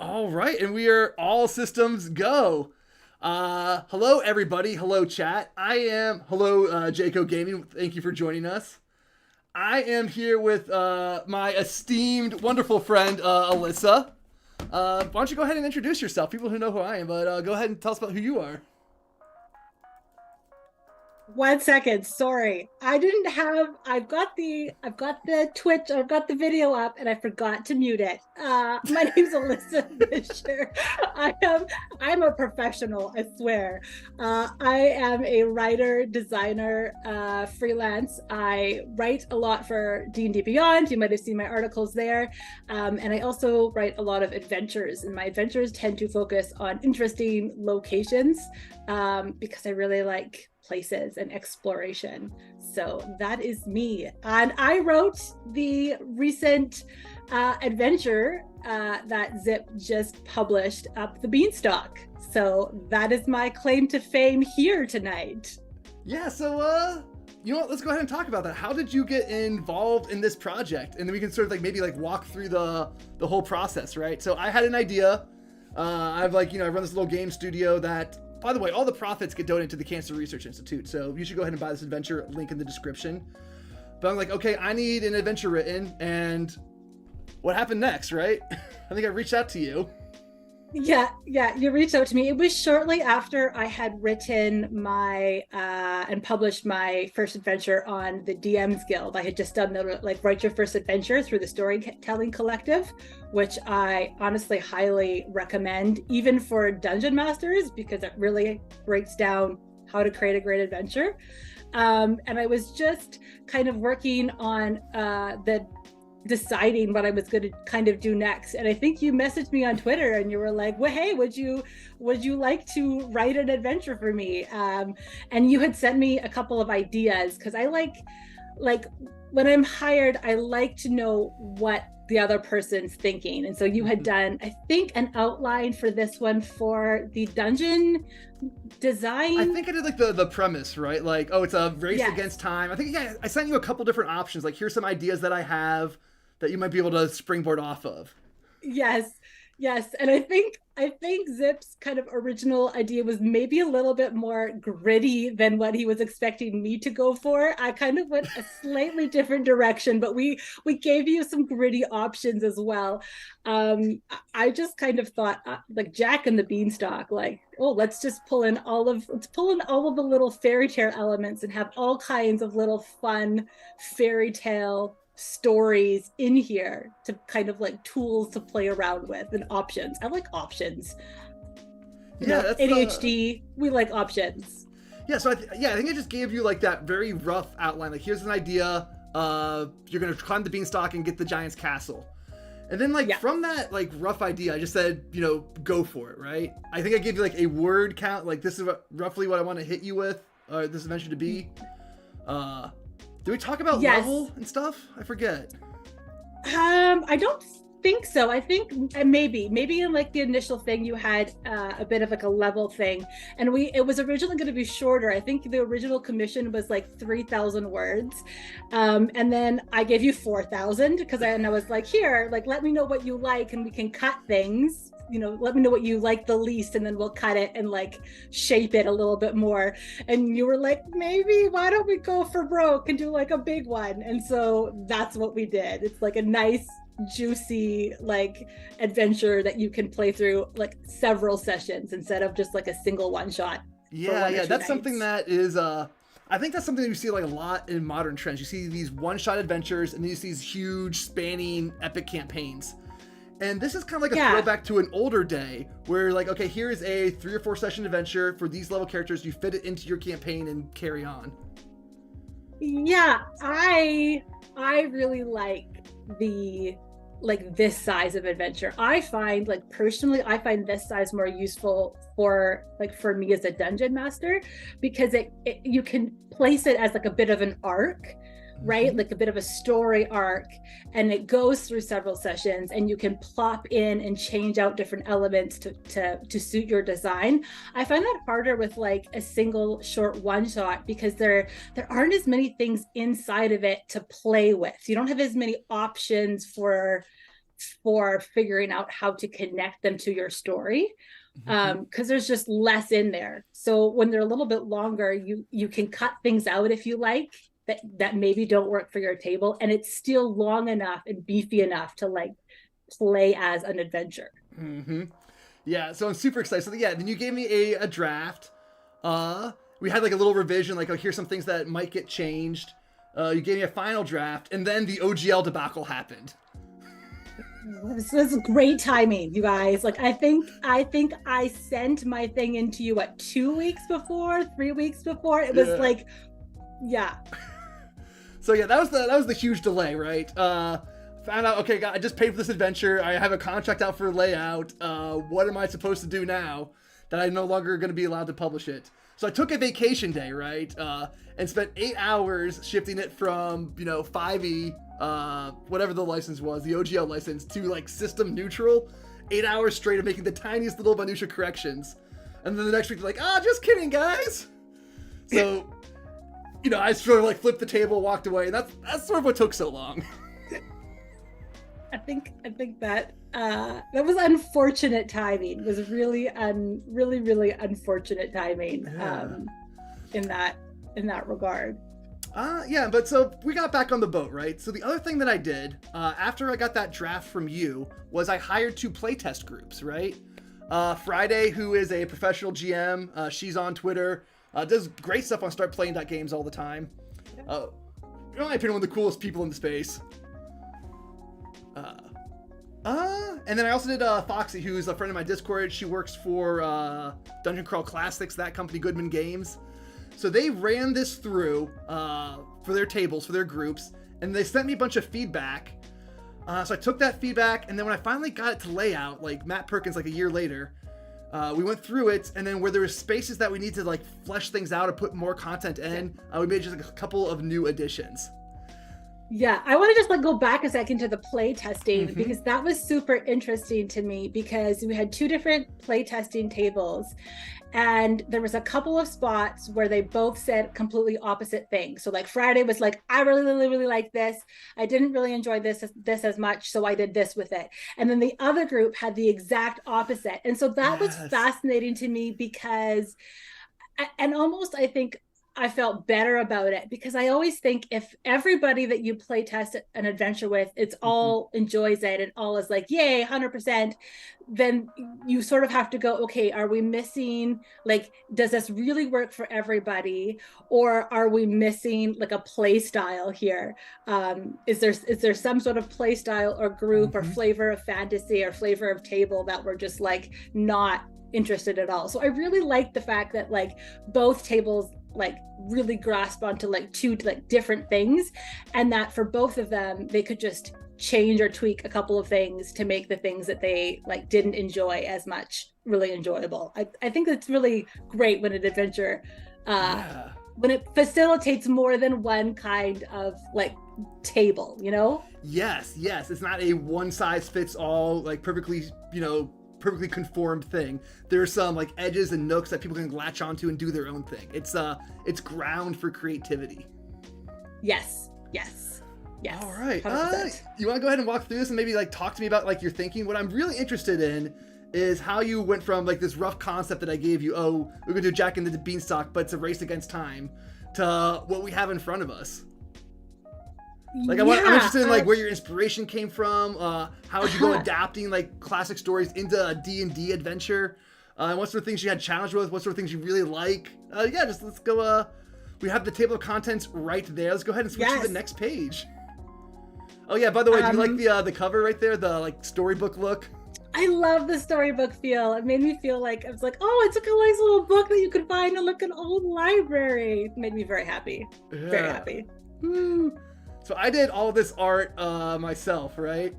All right, and we are all systems go. Hello everybody. Hello chat. Hello Jayco Gaming. Thank you for joining us. I am here with my esteemed, wonderful friend Alyssa. Why don't you go ahead and introduce yourself? People who know who I am, but go ahead and tell us about who you are. 1 second, sorry. I've got the Twitch, I've got the video up and I forgot to mute it. My name's Alyssa Visscher. I am I'm a professional, I swear. I am a writer, designer, freelance. I write a lot for D&D Beyond. You might have seen my articles there. And I also write a lot of adventures, and my adventures tend to focus on interesting locations because I really like places and exploration. So that is me. And I wrote the recent adventure that Zip just published up the Beanstalk. So that is my claim to fame here tonight. Yeah, you know what? Let's go ahead and talk about that. How did you get involved in this project? And then we can sort of maybe walk through the whole process, right? So I had an idea. I run this little game studio that, by the way, all the profits get donated to the Cancer Research Institute. So you should go ahead and buy this adventure, link in the description. But I'm like, okay, I need an adventure written. And what happened next, right? I think I reached out to you. Yeah, you reached out to me. It was shortly after I had written my and published my first adventure on the DM's Guild. I had just done the write your first adventure through the Storytelling Collective, which I honestly highly recommend, even for dungeon masters, because it really breaks down how to create a great adventure. And I was just kind of working on the deciding what I was going to kind of do next. And I think you messaged me on Twitter and you were like, well, hey, would you like to write an adventure for me? And you had sent me a couple of ideas, because I like when I'm hired, I like to know what the other person's thinking. And so you had done, I think, an outline for this one for the dungeon design. I think I did the premise, right? It's a race Yes. against time. I think, yeah, I sent you a couple different options. Here's some ideas that I have that you might be able to springboard off of. Yes, and I think Zip's kind of original idea was maybe a little bit more gritty than what he was expecting me to go for. I kind of went a slightly different direction, but we gave you some gritty options as well. I just kind of thought, like Jack and the Beanstalk, let's pull in all of the little fairy tale elements and have all kinds of little fun fairy tale stories in here to kind of tools to play around with and options. I like options. Yeah, that's ADHD, we like options. Yeah, so I think I just gave you that very rough outline. Here's an idea. You're gonna climb the beanstalk and get the giant's castle. And then from that rough idea, I just said, go for it, right? I think I gave you a word count, this is roughly what I want to hit you with, this adventure to be. Did we talk about level and stuff? I forget. I don't think so. I think maybe in the initial thing you had a bit of a level thing, and it was originally going to be shorter. I think the original commission was 3,000 words, and then I gave you 4,000 because I was like, here, let me know what you like and we can cut things. Let me know what you like the least, and then we'll cut it and shape it a little bit more. And you were like, maybe why don't we go for broke and do a big one? And so that's what we did. It's a nice juicy adventure that you can play through several sessions instead of just a single one shot. Yeah, that's nights. something that is I think that's something that you see a lot in modern trends. You see these one-shot adventures, and then you see these huge spanning epic campaigns. And this is kind of a throwback to an older day where okay, here's a 3 or 4 session adventure for these level characters. You fit it into your campaign and carry on. Yeah, I really like this size of adventure. I find personally, I find this size more useful for me as a dungeon master, because you can place it as a bit of an arc, right? A bit of a story arc, and it goes through several sessions, and you can plop in and change out different elements to suit your design. I find that harder with a single short one shot, because there aren't as many things inside of it to play with. You don't have as many options for for figuring out how to connect them to your story, because there's just less in there. So when they're a little bit longer, you can cut things out if you like that maybe don't work for your table, and it's still long enough and beefy enough to like play as an adventure. Yeah, so I'm super excited. So yeah, then you gave me a draft. We had like a little revision, like, oh, here's some things that might get changed. You gave me a final draft, and then the OGL debacle happened. This was great timing, you guys. Like, I think I sent my thing into you 2 weeks before, 3 weeks before. It was like, yeah. So yeah, that was the huge delay, right? Found out, okay, I just paid for this adventure. I have a contract out for layout. What am I supposed to do now that I'm no longer going to be allowed to publish it? So I took a vacation day, right? And spent 8 hours shifting it from, 5e, whatever the license was, the OGL license, to like system neutral. 8 hours straight of making the tiniest little minutia corrections. And then the next week they're like, just kidding, guys. So, I sort of like flipped the table, walked away, and that's sort of what took so long. I think that that was unfortunate timing. It was really unfortunate timing in that regard. Yeah, but so we got back on the boat, right? So the other thing that I did after I got that draft from you was I hired 2 playtest groups, right? Friday, who is a professional GM, she's on Twitter, does great stuff on startplaying.games all the time. In my opinion, one of the coolest people in the space. And then I also did Foxy, who's a friend of my Discord. She works for Dungeon Crawl Classics, that company, Goodman Games. So they ran this through for their tables, for their groups, and they sent me a bunch of feedback. So I took that feedback, and then when I finally got it to layout, like Matt Perkins, like a year later, we went through it, and then where there were spaces that we need to like flesh things out and put more content in, we made just like a couple of new additions. Yeah, I want to just like go back a second to the play testing, because that was super interesting to me, because we had 2 different play testing tables, and there was a couple of spots where they both said completely opposite things. So like Friday was like, I really like this. I didn't really enjoy this as much, so I did this with it. And then the other group had the exact opposite. And so that was fascinating to me, because, and almost I think I felt better about it, because I always think if everybody that you play test an adventure with, it's all enjoys it and all is like, yay, 100%, then you sort of have to go, okay, are we missing, like, does this really work for everybody? Or are we missing like a play style here? Is there some sort of play style or group or flavor of fantasy or flavor of table that we're just like not interested at all? So I really like the fact that like both tables like really grasp onto like 2 like different things, and that for both of them they could just change or tweak a couple of things to make the things that they like didn't enjoy as much really enjoyable. I think it's really great when an adventure when it facilitates more than one kind of like table, Yes, it's not a one size fits all, like perfectly perfectly conformed thing. There's some like edges and nooks that people can latch onto and do their own thing. It's ground for creativity. Yes. All right. You want to go ahead and walk through this and maybe like talk to me about like your thinking? What I'm really interested in is how you went from like this rough concept that I gave you, we're gonna do Jack and the Beanstalk, but it's a race against time, to what we have in front of us. Like I'm interested in like where your inspiration came from. How did you go adapting like classic stories into a D&D adventure? And what sort of things you had challenged with? What sort of things you really like? Just let's go. We have the table of contents right there. Let's go ahead and switch to the next page. Oh yeah, by the way, do you like the cover right there? The like storybook look. I love the storybook feel. It made me feel like, I was like, it's like a nice little book that you could find in like an old library. It made me very happy. Yeah. Very happy. So I did all this art myself, right?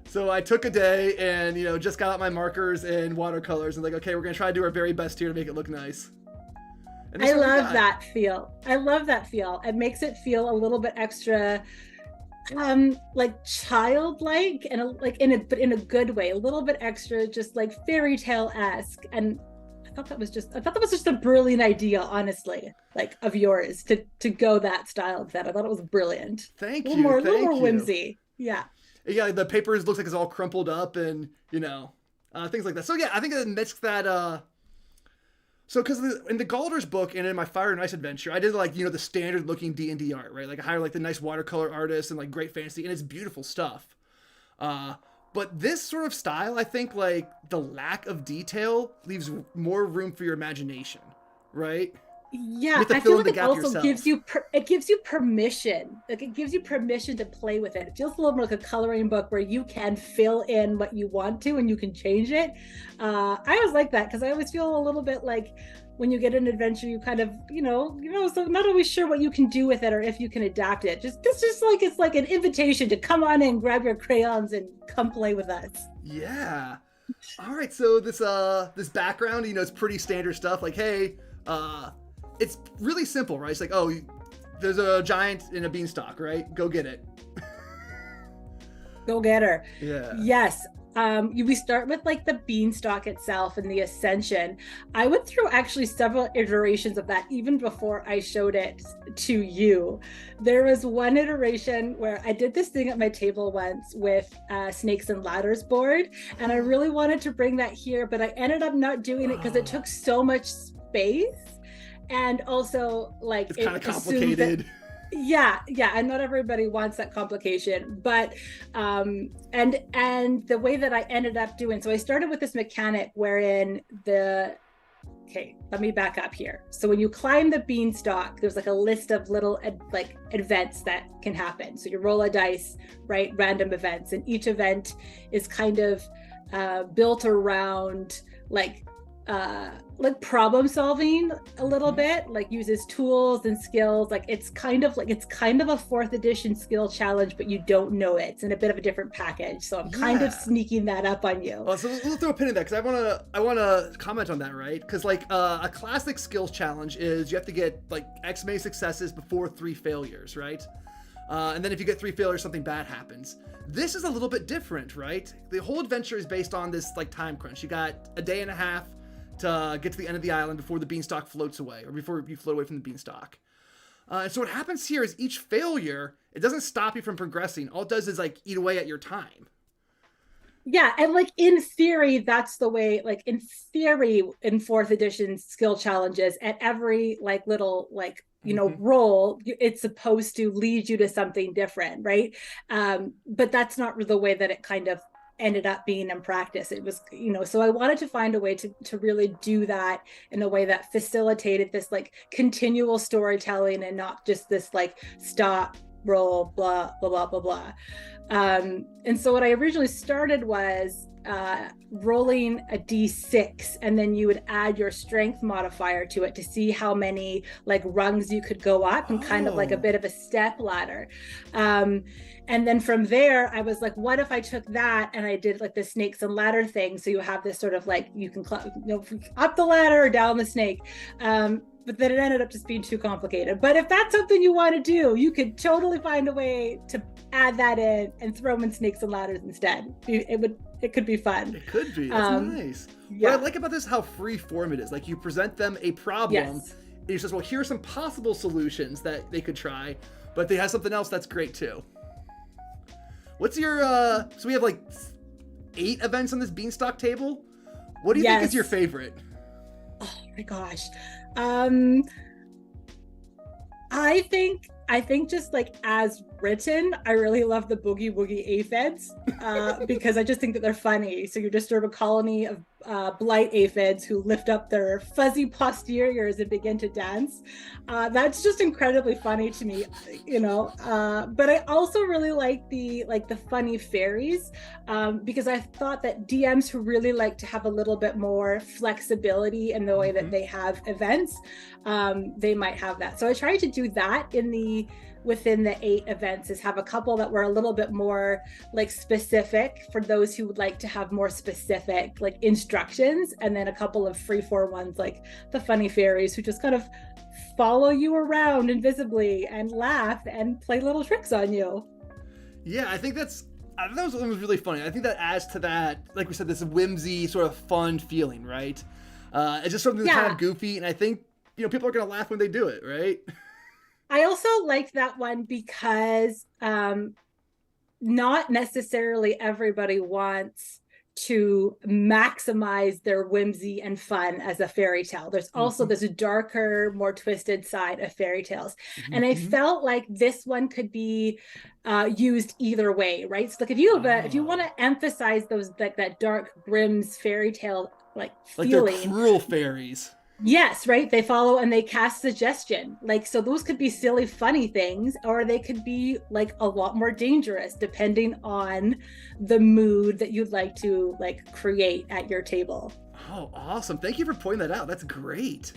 So I took a day and, just got out my markers and watercolors and like, okay, we're going to try to do our very best here to make it look nice. I love that feel. It makes it feel a little bit extra like childlike and like in a good way, a little bit extra, just like fairy tale-esque. And I thought that was just a brilliant idea, honestly, like of yours to go that style with that. I thought it was brilliant. Thank you. A little more whimsy. Yeah. yeah, the paper looks like it's all crumpled up, and things like that. So yeah, I think it mixed that. So because in the Galder's book and in my Fire and Ice adventure, I did like the standard looking D&D art, right? Like I hired like the nice watercolor artists and like great fantasy, and it's beautiful stuff. But this sort of style, I think like the lack of detail leaves more room for your imagination, right? Yeah, I feel like it also gives you permission. Like it gives you permission to play with it. It feels a little more like a coloring book where you can fill in what you want to and you can change it. I always like that because I always feel a little bit like when you get an adventure, you kind of, so not always sure what you can do with it or if you can adapt it. It's like it's like an invitation to come on in, grab your crayons, and come play with us. Yeah. All right. So this background, it's pretty standard stuff. Like, hey, it's really simple, right? It's like, oh, there's a giant in a beanstalk, right? Go get it. Go get her. Yeah. Yes. We start with like the beanstalk itself and the ascension. I went through actually several iterations of that even before I showed it to you. There was one iteration where I did this thing at my table once with Snakes and Ladders board, and I really wanted to bring that here, but I ended up not doing it because it took so much space. And also, like, it's kind of complicated. And not everybody wants that complication. But and the way that I ended up doing, so I started with this mechanic wherein let me back up here. So when you climb the beanstalk, there's like a list of little events that can happen. So you roll a dice, right? Random events, and each event is kind of built around like problem solving a little bit, like uses tools and skills. Like it's kind of a 4th edition skill challenge, but you don't know it. It's in a bit of a different package. So I'm kind of sneaking that up on you. Oh, so we'll throw a pin in that because I want to comment on that, right? Because like a classic skills challenge is you have to get like X many successes before 3 failures, right? And then if you get 3 failures, something bad happens. This is a little bit different, right? The whole adventure is based on this like time crunch. You got a day and a half to get to the end of the island before the beanstalk floats away, or before you float away from the beanstalk. And so what happens here is each failure, it doesn't stop you from progressing. All it does is like eat away at your time. Yeah, and like in theory, that's the way, like in theory, in 4th edition skill challenges, at every like little like roll, it's supposed to lead you to something different, right? But that's not the way that it kind of ended up being in practice. It was, so I wanted to find a way to really do that in a way that facilitated this like continual storytelling and not just this like stop, roll, blah, blah, blah, blah, blah. And so what I originally started was rolling a d6, and then you would add your strength modifier to it to see how many like rungs you could go up, and kind of like a bit of a step ladder. And then from there, I was like, what if I took that and I did like the snakes and ladder thing? So you have this sort of like, you can up the ladder or down the snake. But then it ended up just being too complicated. But if that's something you want to do, you could totally find a way to add that in and throw in snakes and ladders instead. It could be fun. It could be. That's nice. Yeah. What I like about this is how free form it is. Like you present them a problem, and you says, well, here are some possible solutions that they could try, but if they have something else, that's great too. What's your so we have like 8 events on this beanstalk table. What do you think is your favorite? Oh my gosh. I think just like as written, I really love the boogie woogie aphids because I just think that they're funny. So you're just sort of a colony of blight aphids who lift up their fuzzy posteriors and begin to dance. That's just incredibly funny to me, but I also really like the funny fairies because I thought that DMs who really like to have a little bit more flexibility in the way that they have events, they might have that. So I tried to do that within the 8 events, is have a couple that were a little bit more like specific for those who would like to have more specific like instructions, and then a couple of freeform ones like the funny fairies who just kind of follow you around invisibly and laugh and play little tricks on you. Yeah, I think that was really funny. I think that adds to that, like we said, this whimsy sort of fun feeling, right? It's just something that's kind of goofy, and I think people are gonna laugh when they do it, right? I also like that one because not necessarily everybody wants to maximize their whimsy and fun as a fairy tale. There's also this darker, more twisted side of fairy tales. And I felt like this one could be used either way, right? So like if you want to emphasize those, like that dark Grimm's fairy tale like feeling, they're cruel fairies. Yes, right. They follow and they cast suggestion. Like, so those could be silly, funny things, or they could be like a lot more dangerous depending on the mood that you'd like to like create at your table. Oh, awesome. Thank you for pointing that out. That's great.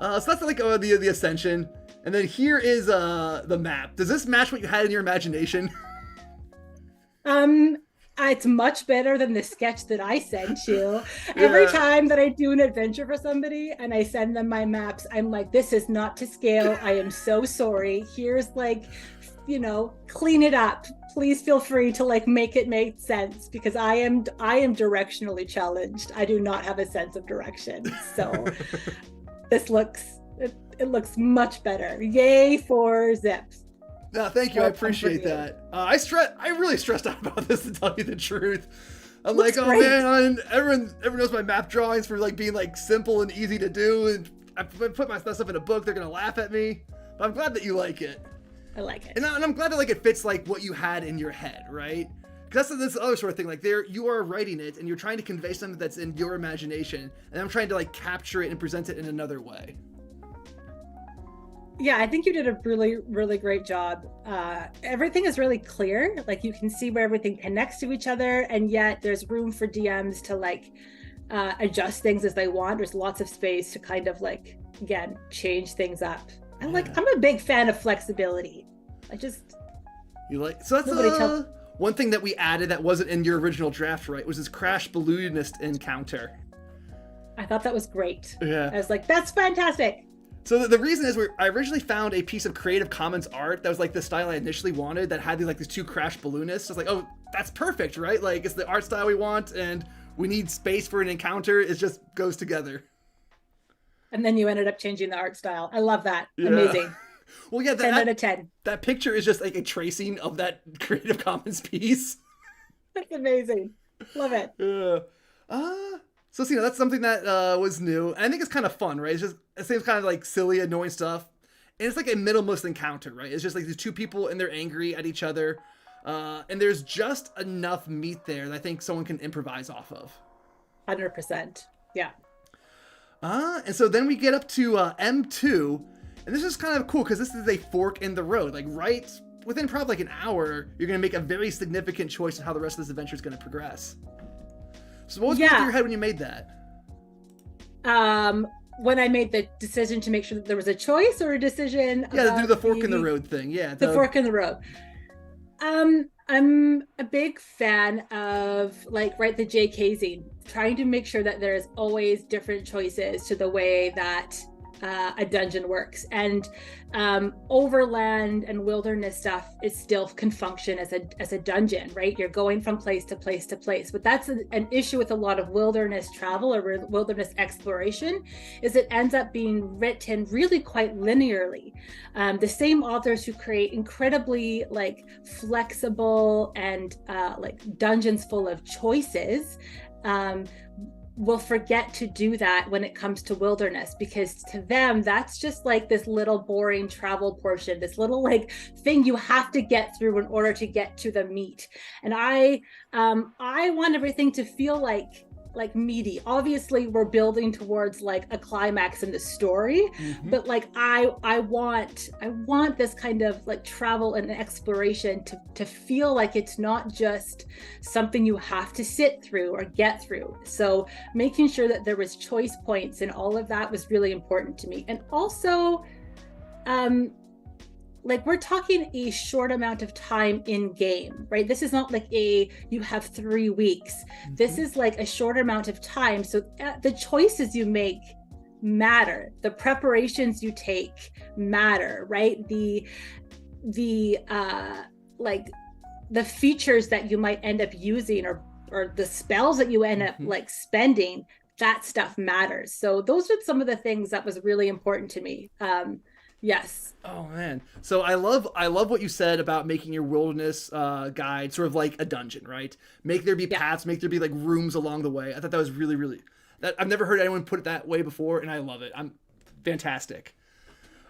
So that's like the Ascension. And then here is the map. Does this match what you had in your imagination? It's much better than the sketch that I sent you. Every time that I do an adventure for somebody and I send them my maps, I'm like, this is not to scale. I am so sorry. Here's like, you know, clean it up. Please feel free to like make it make sense, because I am directionally challenged. I do not have a sense of direction. So this looks, it looks much better. Yay for Zips. No, thank you. I appreciate that. I really stressed out about this, to tell you the truth. I'm like, oh man, everyone knows my map drawings for like being like simple and easy to do, and I put my stuff in a book, they're gonna laugh at me. But I'm glad that you like it. I like it, and I'm glad that like it fits like what you had in your head, right? Because that's this other sort of thing. Like you are writing it, and you're trying to convey something that's in your imagination, and I'm trying to like capture it and present it in another way. Yeah, I think you did a really, really great job. Everything is really clear. Like you can see where everything connects to each other, and yet there's room for DMs to like adjust things as they want. There's lots of space to kind of like, again, change things up. I'm a big fan of flexibility. So that's one thing that we added that wasn't in your original draft, right? Was this crash balloonist encounter. I thought that was great. Yeah. I was like, that's fantastic. So the reason is I originally found a piece of Creative Commons art that was like the style I initially wanted, that had these two crash balloonists. I was like, oh, that's perfect, right? Like it's the art style we want, and we need space for an encounter. It just goes together. And then you ended up changing the art style. I love that. Yeah. Amazing. Well, yeah, 10 out of 10. That picture is just like a tracing of that Creative Commons piece. That's amazing. Love it. Yeah. So, that's something that was new. And I think it's kind of fun, right? It seems kind of like silly, annoying stuff. And it's like a minimalist encounter, right? It's just like these two people and they're angry at each other. And there's just enough meat there that I think someone can improvise off of. 100%. Yeah. And so then we get up to M2. And this is kind of cool because this is a fork in the road. Like right within probably like an hour, you're going to make a very significant choice in how the rest of this adventure is going to progress. So what was going through your head when you made that? When I made the decision to make sure that there was a choice, or a decision to do the fork in the road thing. Yeah. The fork in the road. I'm a big fan of the JKZing, trying to make sure that there's always different choices to the way that a dungeon works, and overland and wilderness stuff is still can function as a dungeon, right? You're going from place to place to place, but that's an issue with a lot of wilderness travel or wilderness exploration, is it ends up being written really quite linearly. The same authors who create incredibly flexible and dungeons full of choices will forget to do that when it comes to wilderness, because to them that's just like this little boring travel portion, this little thing you have to get through in order to get to the meat. And I want everything to feel like meaty. Obviously we're building towards a climax in the story, but I want this kind of travel and exploration to feel like it's not just something you have to sit through or get through. So making sure that there was choice points and all of that was really important to me. And also we're talking a short amount of time in game, right? This is not you have 3 weeks. This is a short amount of time. So the choices you make matter. The preparations you take matter, right? The features that you might end up using or the spells that you end up spending, that stuff matters. So those are some of the things that was really important to me. Yes. Oh man. So I love what you said about making your wilderness guide sort of like a dungeon, right? Make there be Yeah. paths, make there be like rooms along the way. I thought that was really, really that I've never heard anyone put it that way before, and I love it. I'm fantastic.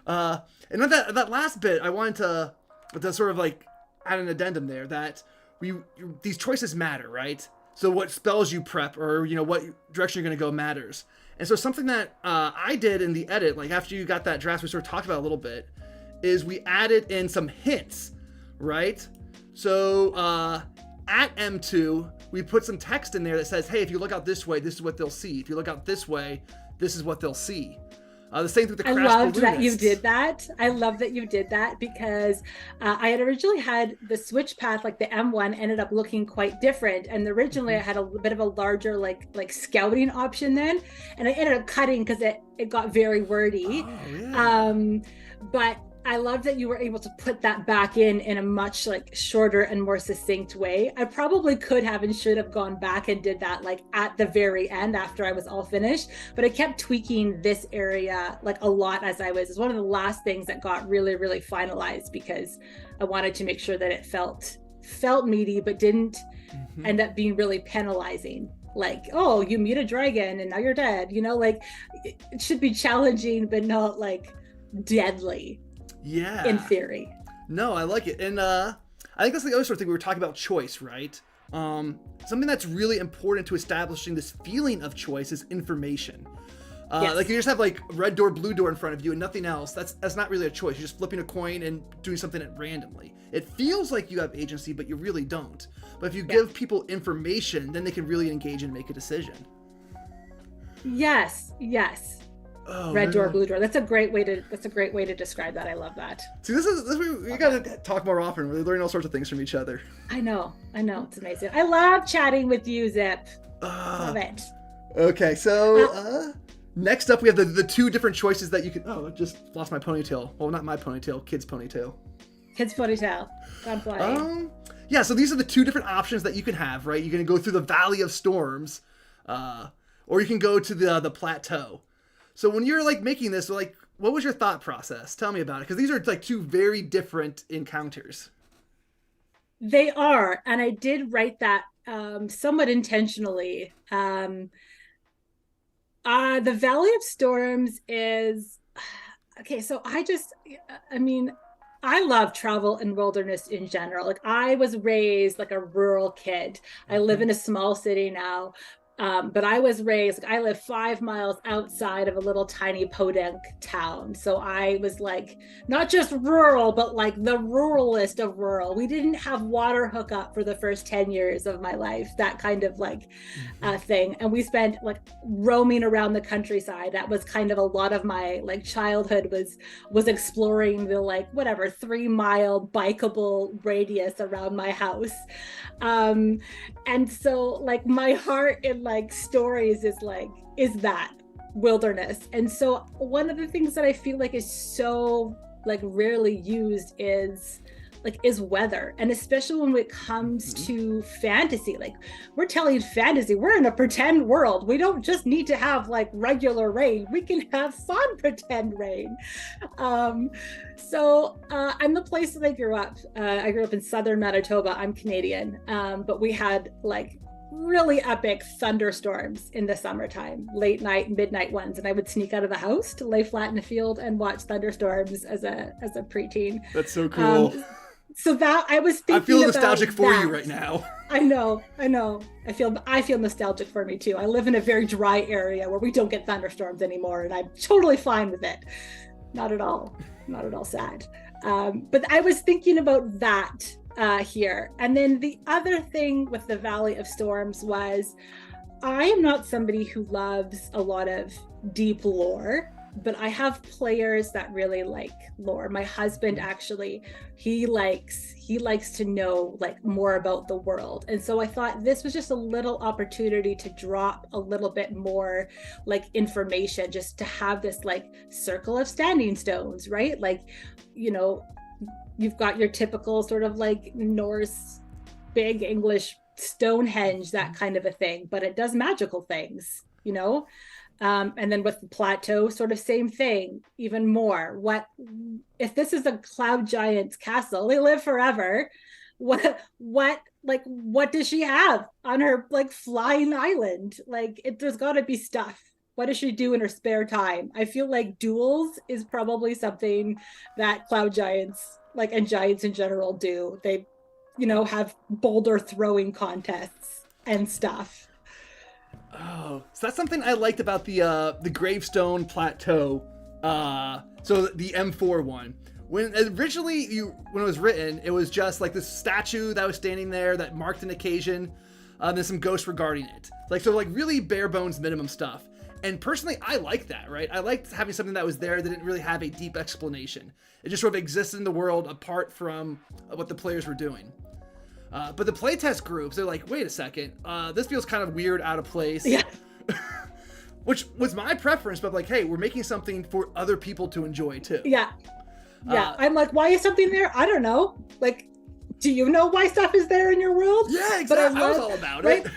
And with that last bit, I wanted to sort of like add an addendum there that these choices matter, right? So what spells you prep, or what direction you're going to go matters. And so something that I did in the edit, like after you got that draft, we sort of talked about a little bit, is we added in some hints, right? So at M2, we put some text in there that says, hey, if you look out this way, this is what they'll see. If you look out this way, this is what they'll see. The same thing with the I crash loved that you balloonists. did that. I love that you did that because I had originally had the switch path, like the M1 ended up looking quite different. And originally I had a bit of a larger like scouting option then. And I ended up cutting because it got very wordy. Oh, yeah. But I love that you were able to put that back in a much like shorter and more succinct way. I probably could have and should have gone back and did that like at the very end after I was all finished, but I kept tweaking this area like a lot as I was. It's one of the last things that got really, really finalized because I wanted to make sure that it felt meaty, but didn't end up being really penalizing. Like, oh, you meet a dragon and now you're dead, like it should be challenging, but not like deadly. Yeah. In theory. No, I like it. And I think that's the other sort of thing we were talking about choice, right? Something that's really important to establishing this feeling of choice is information. Yes. Like you just have like red door, blue door in front of you and nothing else. That's not really a choice. You're just flipping a coin and doing something randomly. It feels like you have agency, but you really don't. But if you give people information, then they can really engage and make a decision. Yes. Oh, red door, blue door. That's a great way to describe that. I love that. See, this is we gotta talk more often. We're learning all sorts of things from each other. I know. It's amazing. I love chatting with you, Zip. Love it. Okay, so next up we have the two different choices that you can. Oh, I just lost my ponytail. Well, not my ponytail, kid's ponytail. Kid's ponytail. Gone flying. Yeah. So these are the two different options that you can have, right? You can go through the Valley of Storms, or you can go to the plateau. So when you're like making this, like, what was your thought process? Tell me about it, because these are like two very different encounters. They are, and I did write that somewhat intentionally. The Valley of Storms is okay. So I love travel and wilderness in general. Like I was raised like a rural kid. I live in a small city now. But I was raised, I live 5 miles outside of a little tiny podunk town. So I was like, not just rural, but like the ruralest of rural. We didn't have water hookup for the first 10 years of my life, that kind of like thing. And we spent like roaming around the countryside. That was kind of a lot of my like childhood was exploring the like, whatever, 3-mile bikeable radius around my house. And so like my heart in like stories is that wilderness. And so one of the things that I feel like is so like rarely used is weather, and especially when it comes to fantasy. Like we're telling fantasy, we're in a pretend world. We don't just need to have like regular rain, we can have fun pretend rain. So I'm the place that I grew up. I grew up in southern Manitoba. I'm Canadian, but we had like really epic thunderstorms in the summertime, late night, midnight ones, and I would sneak out of the house to lay flat in the field and watch thunderstorms as a preteen. That's so cool. So that I was thinking, I feel nostalgic about for that. you right now. I know. I feel nostalgic for me too. I live in a very dry area where we don't get thunderstorms anymore, and I'm totally fine with it. Not at all sad. But I was thinking about that here. And then the other thing with the Valley of Storms was, I am not somebody who loves a lot of deep lore, but I have players that really like lore. My husband actually, he likes to know like more about the world. And so I thought this was just a little opportunity to drop a little bit more like information, just to have this like circle of standing stones, right? Like, you've got your typical sort of like Norse, big English Stonehenge, that kind of a thing, but it does magical things, And then with the plateau, sort of same thing, even more. What if this is a cloud giant's castle? They live forever. What does she have on her like flying island? Like there's got to be stuff. What does she do in her spare time? I feel like duels is probably something that cloud giants like and giants in general do. They, have boulder throwing contests and stuff. Oh, so that's something I liked about the Gravestone Plateau. So the M4 one. When originally when it was written, it was just like this statue that was standing there that marked an occasion. There's some ghosts regarding it, like really bare bones minimum stuff. And personally, I like that, right? I liked having something that was there that didn't really have a deep explanation. It just sort of existed in the world apart from what the players were doing. But the playtest groups, they're like, wait a second, this feels kind of weird, out of place. Yeah. Which was my preference, but like, hey, we're making something for other people to enjoy too. Yeah. Yeah. I'm like, why is something there? I don't know. Like, do you know why stuff is there in your world? Yeah, exactly. I was all about it.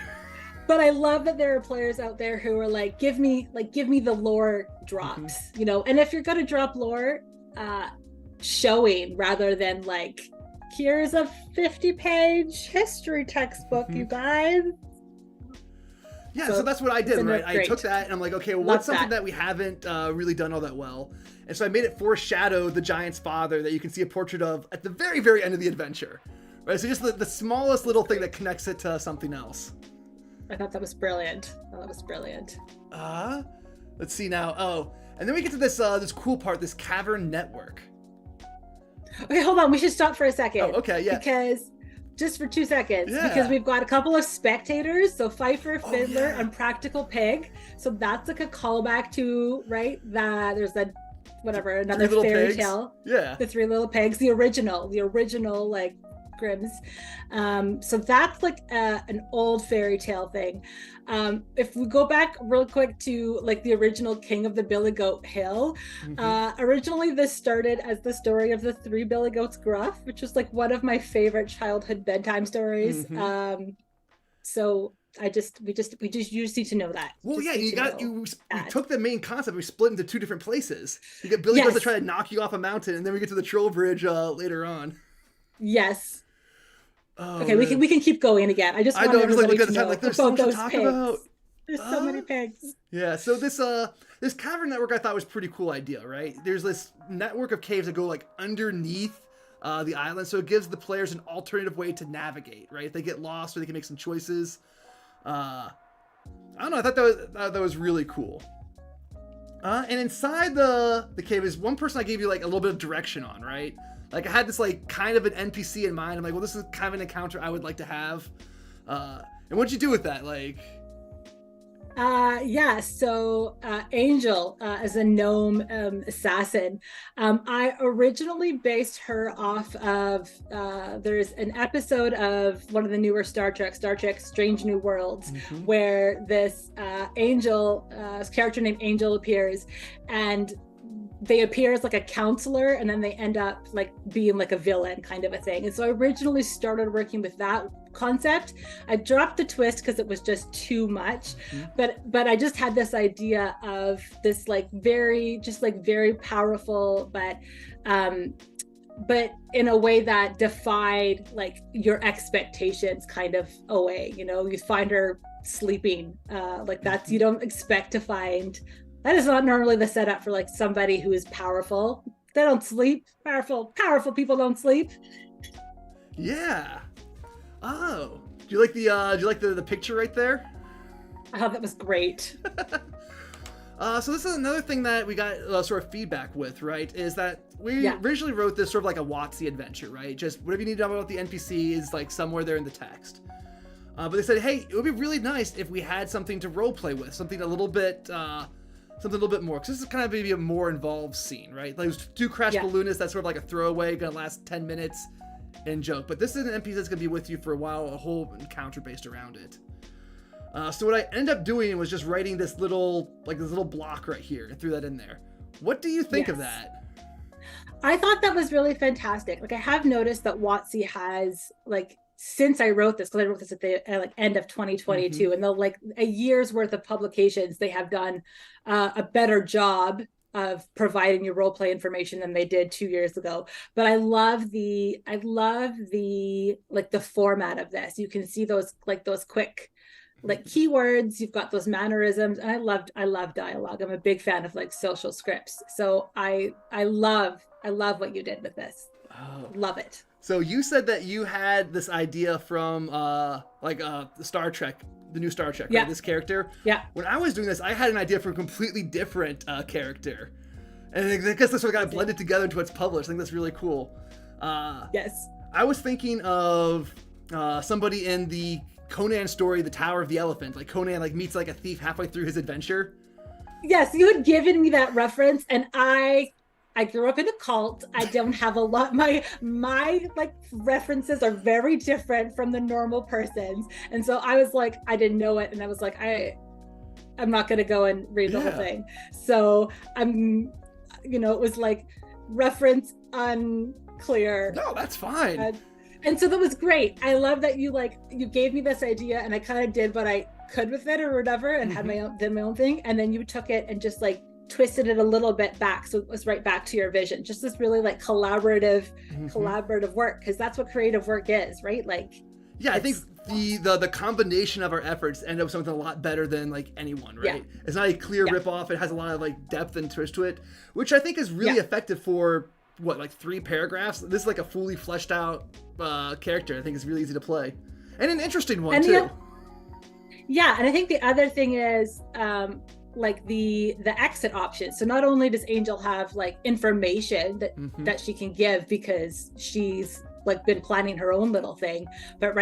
But I love that there are players out there who are like, give me the lore drops, and if you're going to drop lore, showing rather than like, here's a 50-page history textbook, you guys. Yeah, so that's what I did, right? I took that and I'm like, okay, well, what's something that we haven't really done all that well? And so I made it foreshadow the giant's father that you can see a portrait of at the very, very end of the adventure, right? So just the smallest little thing that connects it to something else. I thought that was brilliant. Let's see now. Oh, and then we get to this cool part, this cavern network. Okay, hold on. We should stop for a second. Oh, okay, yeah. Because just for 2 seconds, yeah. Because we've got a couple of spectators, so Pfeiffer, Fiddler, and Practical Pig. So that's like a callback to, right? There's that, whatever, another fairy tale. Yeah. The Three Little Pigs, the original like Grimm's. So that's like an old fairy tale thing. If we go back real quick to like the original King of the Billy Goat Hill, originally this started as the story of the Three Billy Goats Gruff, which was like one of my favorite childhood bedtime stories. So we just need to know that. Well, yeah, we took the main concept, we split into two different places. You get Billy Goats to try to knock you off a mountain, and then we get to the troll bridge later on. Yes. Oh, okay, man. we can keep going again. I just want everybody to know there's so much to talk about. There's so many pigs. Yeah, so this cavern network I thought was a pretty cool idea, right? There's this network of caves that go like underneath the island, so it gives the players an alternative way to navigate, right? If they get lost, or they can make some choices. I don't know. I thought that was really cool. And inside the cave is one person I gave you like a little bit of direction on, right? Like I had this like kind of an NPC in mind. I'm like, well, this is kind of an encounter I would like to have. And what'd you do with that? Like, so Angel is a gnome assassin. I originally based her off of there's an episode of one of the newer Star Trek Strange New Worlds, where this character named Angel appears, and they appear as like a counselor, and then they end up like being like a villain kind of a thing. And so I originally started working with that concept. I dropped the twist because it was just too much, but I just had this idea of this like very powerful, but in a way that defied like your expectations kind of away. You find her sleeping, like that's, you don't expect to find. That is not normally the setup for like somebody who is powerful. They don't sleep. Powerful people don't sleep. Yeah. Oh, do you like the picture right there? I thought that was great. So this is another thing that we got sort of feedback with, right? Is that we originally wrote this sort of like a WotC adventure, right? Just whatever you need to know about the NPC is like somewhere there in the text. But they said, hey, it would be really nice if we had something to role play with, something a little bit more, because this is kind of maybe a more involved scene, right? Like those two crash balloonists, that's sort of like a throwaway, gonna last 10 minutes and joke. But this is an NPC that's gonna be with you for a while, a whole encounter based around it. So what I ended up doing was just writing this little block right here and threw that in there. What do you think of that? I thought that was really fantastic. Like I have noticed that WotC has like since I wrote this, because I wrote this at the like end of 2022, and the like a year's worth of publications, they have done a better job of providing you role play information than they did 2 years ago. But I love the like the format of this. You can see those quick like keywords, you've got those mannerisms, and I love dialogue. I'm a big fan of like social scripts. So I love what you did with this. Oh. Love it. So you said that you had this idea from the Star Trek, the new Star Trek, right? This character. Yeah. When I was doing this, I had an idea for a completely different character. And I guess this sort of got blended together into what's published. I think that's really cool. Yes. I was thinking of somebody in the Conan story, The Tower of the Elephant. Like Conan meets like a thief halfway through his adventure. Yes, you had given me that reference, and I grew up in a cult. I don't have a lot. My like references are very different from the normal person's, and so I was like, I didn't know it, and I was like, I'm not going to go and read the whole thing. So it was like reference unclear. No, that's fine. And so that was great. I love that you gave me this idea, and I kind of did what I could with it or whatever, and had my own thing, and then you took it and just like twisted it a little bit back, so it was right back to your vision. Just this really like collaborative work, because that's what creative work is, right? Like, yeah, I think the combination of our efforts end up something a lot better than like anyone, right? Yeah. It's not a clear rip-off. It has a lot of like depth and twist to it, which I think is really effective for like 3 paragraphs. This is like a fully fleshed out character. I think is really easy to play, and an interesting one too. Yeah, and I think the other thing is like the exit option. So not only does Angel have like information that she can give because she's like been planning her own little thing, but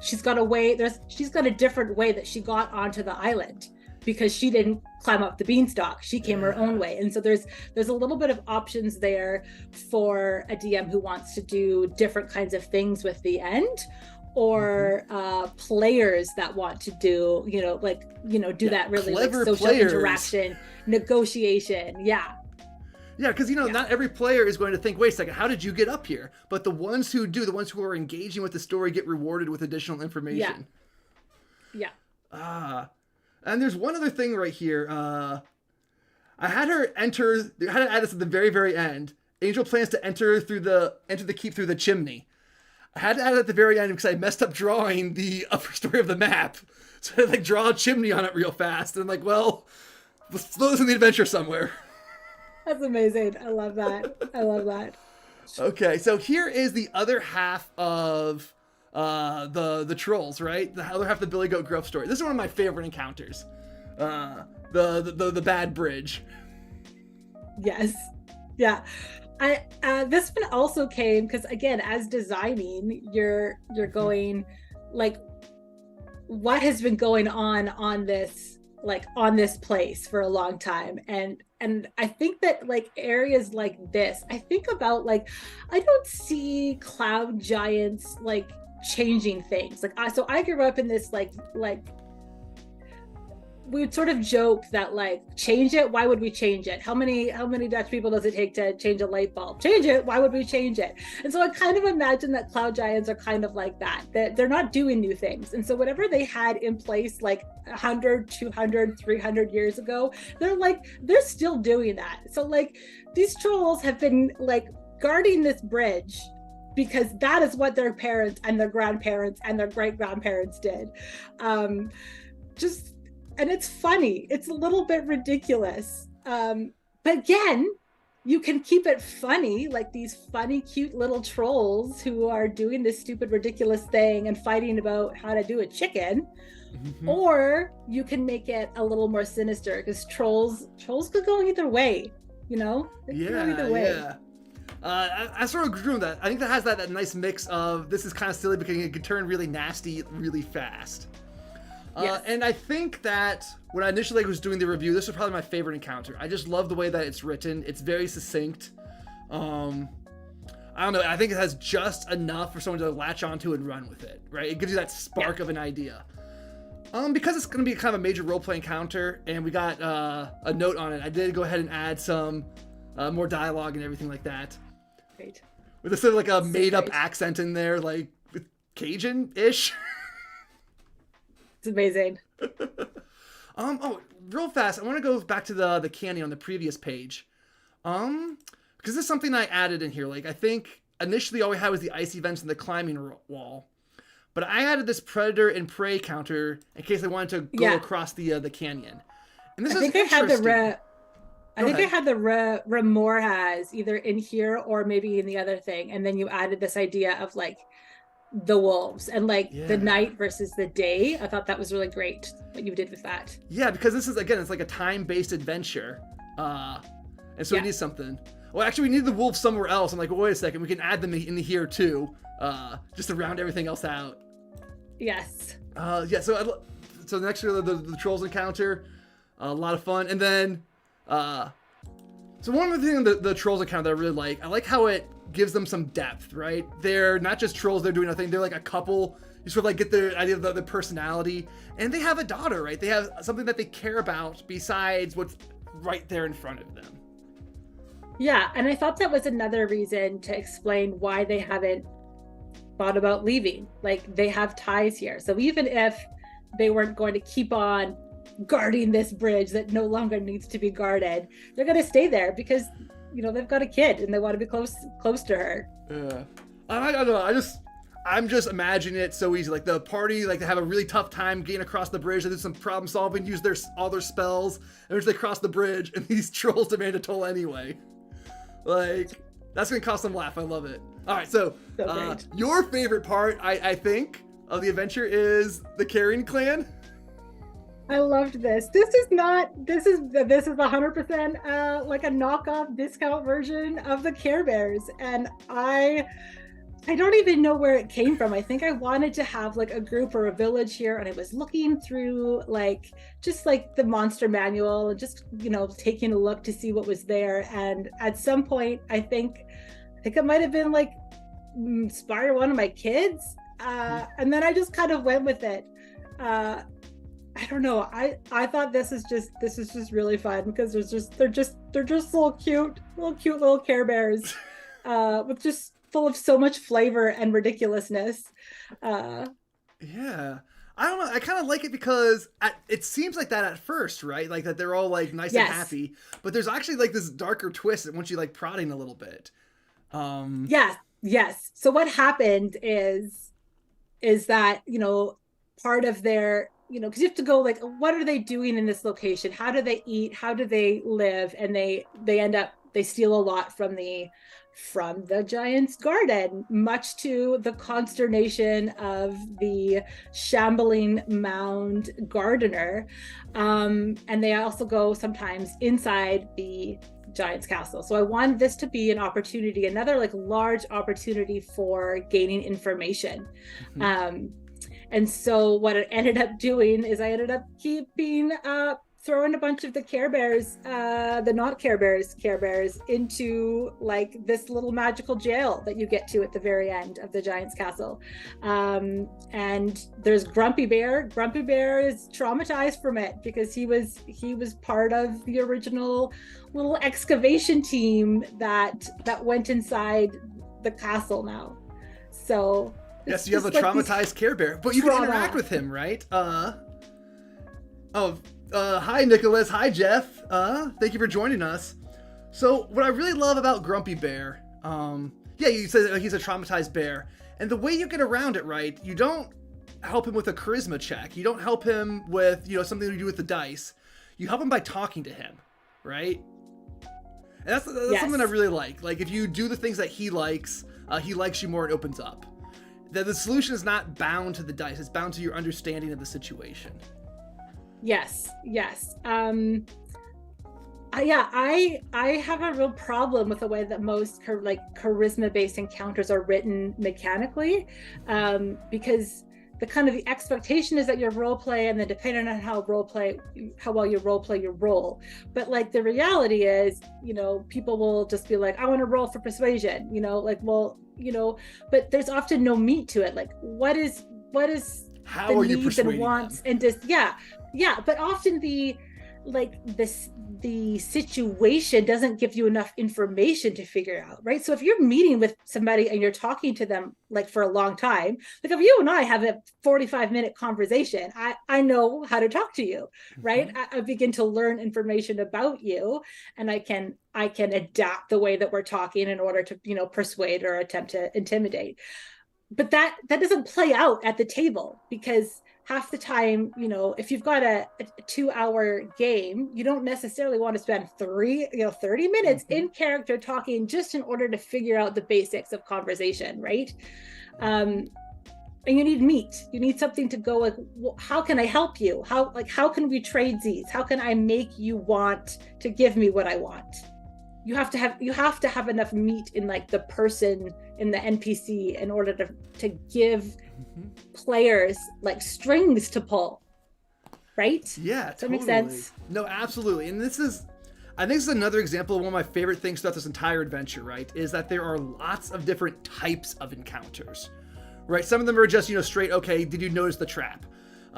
she's got a different way that she got onto the island, because she didn't climb up the beanstalk. She came her own way. And so there's a little bit of options there for a DM who wants to do different kinds of things with the end, or players that want to do, do that really like social interaction, negotiation. Yeah, because not every player is going to think, wait a second, how did you get up here? But the ones who do, the ones who are engaging with the story, get rewarded with additional information. And there's one other thing right here. I had her add this at the very, very end. Angel plans to enter the keep through the chimney. I had to add it at the very end because I messed up drawing the upper story of the map. So I draw a chimney on it real fast. And I'm like, well, let's throw this in the adventure somewhere. That's amazing. I love that. Okay, so here is the other half of the trolls, right? The other half of the Billy Goat Gruff story. This is one of my favorite encounters. The bad bridge. Yes. Yeah. This one also came because, again, as designing, you're going like, what has been going on this place for a long time, and I think that like areas like this, I think about like, I don't see cloud giants like changing things. So I grew up in this like we would sort of joke that like, change it, why would we change it? How many Dutch people does it take to change a light bulb? Change it, why would we change it? And so I kind of imagine that cloud giants are kind of like that they're not doing new things. And so whatever they had in place like 100, 200, 300 years ago, they're still doing that. So like, these trolls have been like guarding this bridge because that is what their parents and their grandparents and their great grandparents did. And it's funny. It's a little bit ridiculous. But again, you can keep it funny, like these funny, cute little trolls who are doing this stupid, ridiculous thing and fighting about how to do a chicken. Or you can make it a little more sinister, because trolls could go either way, They could go either way. Yeah. I sort of agree with that. I think that has that nice mix of, this is kind of silly because it can turn really nasty really fast. Yes. And I think that when I initially was doing the review, this was probably my favorite encounter. I just love the way that it's written. It's very succinct. I don't know. I think it has just enough for someone to latch onto and run with it, right? It gives you that spark of an idea. Because it's going to be kind of a major roleplay encounter, and we got a note on it, I did go ahead and add some more dialogue and everything like that. Great. With a sort of like a made-up accent in there, like Cajun-ish. It's amazing. Oh, real fast, I want to go back to the canyon on the previous page. Because this is something I added in here. Like, I think initially all we had was the icy vents and the climbing wall. But I added this predator and prey counter in case I wanted to go across the canyon. And this is interesting. I had the Remorhas either in here or maybe in the other thing. And then you added this idea of like the wolves and like the night versus the day. I thought that was really great what you did with that. Yeah, because this is, again, it's like a time-based adventure. And so we need something. Well, actually, we need the wolves somewhere else. I'm like, well, wait a second. We can add them in here too, just to round everything else out. Yes. So next year, the trolls encounter, a lot of fun. And then, so one of the things the trolls encounter that I really like, I like how it gives them some depth, right? They're not just trolls, they're doing nothing. They're like a couple. You sort of like get the idea of the personality. And they have a daughter, right? They have something that they care about besides what's right there in front of them. Yeah, and I thought that was another reason to explain why they haven't thought about leaving. Like, they have ties here. So even if they weren't going to keep on guarding this bridge that no longer needs to be guarded, they're going to stay there because, you know, they've got a kid and they want to be close to her. Yeah. I don't know. I'm just imagining it so easy. Like the party, like they have a really tough time getting across the bridge. They do some problem solving, use all their spells, and as they cross the bridge, and these trolls demand a toll anyway. Like, that's gonna cost them a laugh. I love it. All right, so your favorite part, I think, of the adventure is the Carrion Clan. I loved this. This is 100% like a knockoff discount version of the Care Bears, and I don't even know where it came from. I think I wanted to have like a group or a village here, and I was looking through like just like the monster manual and just, you know, taking a look to see what was there. And at some point, I think it might have been like inspired one of my kids, and then I just kind of went with it. I don't know. I thought this is just really fun because they're just little cute little Care Bears, with just full of so much flavor and ridiculousness. Yeah, I don't know. I kind of like it because it seems like that at first, right? Like that they're all like nice and happy, but there's actually like this darker twist that once you like prodding a little bit. Yes. So what happened is that, you know, part of their, you know, because you have to go like, what are they doing in this location? How do they eat? How do they live? And they steal a lot from the giant's garden, much to the consternation of the shambling mound gardener. And they also go sometimes inside the giant's castle. So I wanted this to be an opportunity, another like large opportunity for gaining information. Mm-hmm. And so what I ended up doing is I ended up throwing a bunch of the Care Bears, the not Care Bears into like this little magical jail that you get to at the very end of the giant's castle. And there's Grumpy Bear. Grumpy Bear is traumatized from it because he was part of the original little excavation team that went inside the castle now. So yes, you have a traumatized Care Bear, but you can interact with him, right? Hi, Nicholas. Hi, Jeff. Thank you for joining us. So what I really love about Grumpy Bear, you said he's a traumatized bear. And the way you get around it, right, you don't help him with a charisma check. You don't help him with, you know, something to do with the dice. You help him by talking to him, right? And that's something I really like. Like, if you do the things that he likes you more, it opens up. The solution is not bound to the dice. It's bound to your understanding of the situation. Yes. I have a real problem with the way that most charisma-based encounters are written mechanically, because the expectation is that you role play, and then depending on how well you role play your role. But like the reality is, you know, people will just be like, I want to roll for persuasion, you know, like, well, you know, but there's often no meat to it. Like, what is how the are you needs persuading and wants them? and just but often the like the situation doesn't give you enough information to figure out, right? So if you're meeting with somebody and you're talking to them like for a long time, like if you and I have a 45-minute conversation, I know how to talk to you, right? I begin to learn information about you, and I can adapt the way that we're talking in order to, you know, persuade or attempt to intimidate. But that doesn't play out at the table, because half the time, you know, if you've got a 2-hour game, you don't necessarily want to spend 30 minutes in character talking just in order to figure out the basics of conversation, right? And you need meat. You need something to go like, well, how can I help you? How can we trade these? How can I make you want to give me what I want? You have to have enough meat in like the person, in the NPC, in order to give players like strings to pull, right? Yeah, Does that make sense? No, absolutely. And I think this is another example of one of my favorite things about this entire adventure, right? Is that there are lots of different types of encounters, right? Some of them are just, you know, straight, okay, did you notice the trap?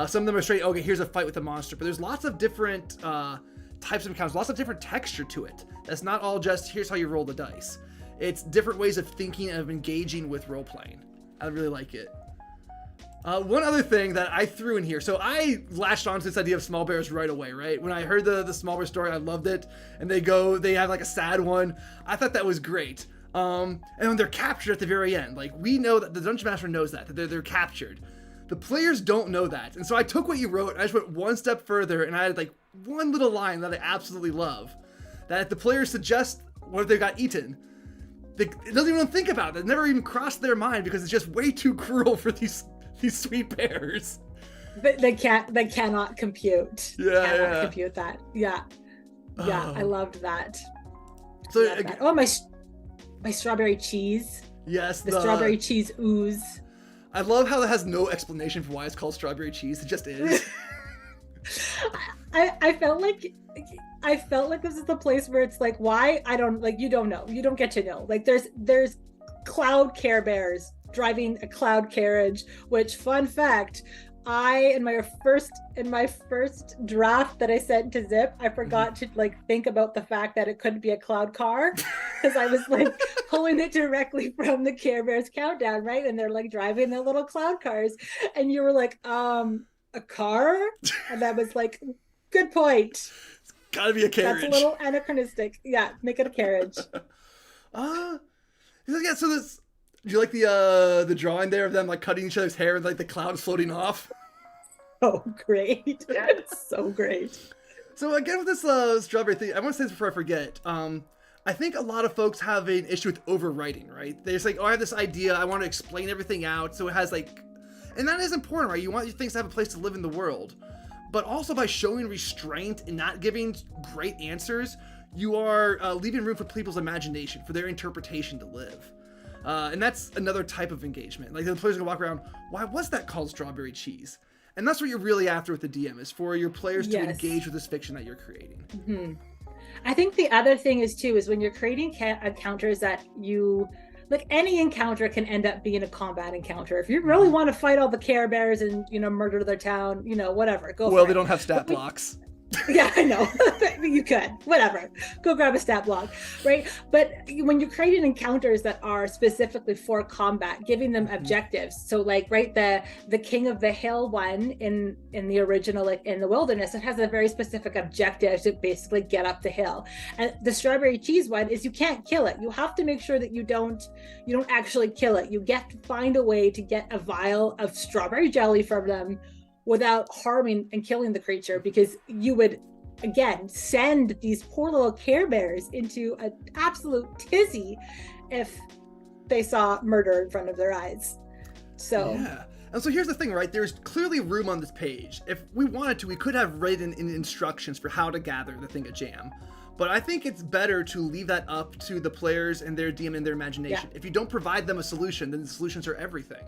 Some of them are straight, okay, here's a fight with a monster. But there's lots of different types of encounters, lots of different texture to it. That's not all just, here's how you roll the dice. It's different ways of thinking, of engaging with role-playing. I really like it. One other thing that I threw in here, so I latched on to this idea of small bears right away, right? When I heard the small bear story, I loved it. And they have like a sad one. I thought that was great. And when they're captured at the very end, like we know that the Dungeon Master knows that they're captured. The players don't know that. And so I took what you wrote, and I just went one step further, and I had like one little line that I absolutely love. That if the players suggest what if they got eaten, it doesn't even think about it. It never even crossed their mind, because it's just way too cruel for these sweet bears. They cannot compute. Compute that. Yeah. I loved that. So that. Oh, my strawberry cheese. Yes, the strawberry cheese ooze. I love how it has no explanation for why it's called strawberry cheese. It just is. I felt like this is the place where it's like, why? I don't, like, you don't know. You don't get to know. Like there's cloud Care Bears driving a cloud carriage, which, fun fact, in my first draft that I sent to Zip, I forgot to like think about the fact that it couldn't be a cloud car, because I was like pulling it directly from the Care Bears countdown, right? And they're like driving their little cloud cars, and you were like, a car? And I was like, good point. It's gotta be a carriage. That's a little anachronistic. Yeah, make it a carriage. Yeah, so this. Do you like the drawing there of them like cutting each other's hair and like the clouds floating off? Oh, great. It's so great. So again, with this strawberry thing, I want to say this before I forget. I think a lot of folks have an issue with overwriting, right? They're just like, oh, I have this idea, I want to explain everything out, so it has like, and that is important, right? You want your things to have a place to live in the world. But also by showing restraint and not giving great answers, you are leaving room for people's imagination, for their interpretation to live. And that's another type of engagement. Like the players can walk around, why was that called strawberry cheese? And that's what you're really after with the DM, is for your players to engage with this fiction that you're creating. Mm-hmm. I think the other thing is when you're creating encounters that you, like any encounter can end up being a combat encounter. If you really want to fight all the Care Bears and, you know, murder their town, you know, whatever, go for it. Well, they don't have stat blocks. Yeah, I know. You could, whatever, go grab a stat block, right? But when you're creating encounters that are specifically for combat, giving them objectives, so like, right, the King of the Hill one in the original, like in the wilderness, it has a very specific objective to basically get up the hill. And the strawberry cheese one is you can't kill it. You have to make sure that you don't actually kill it. You get to find a way to get a vial of strawberry jelly from them without harming and killing the creature, because you would, again, send these poor little Care Bears into an absolute tizzy if they saw murder in front of their eyes. So yeah. And so here's the thing, right? There's clearly room on this page. If we wanted to, we could have written in instructions for how to gather the thing of jam. But I think it's better to leave that up to the players and their DM and their imagination. Yeah. If you don't provide them a solution, then the solutions are everything.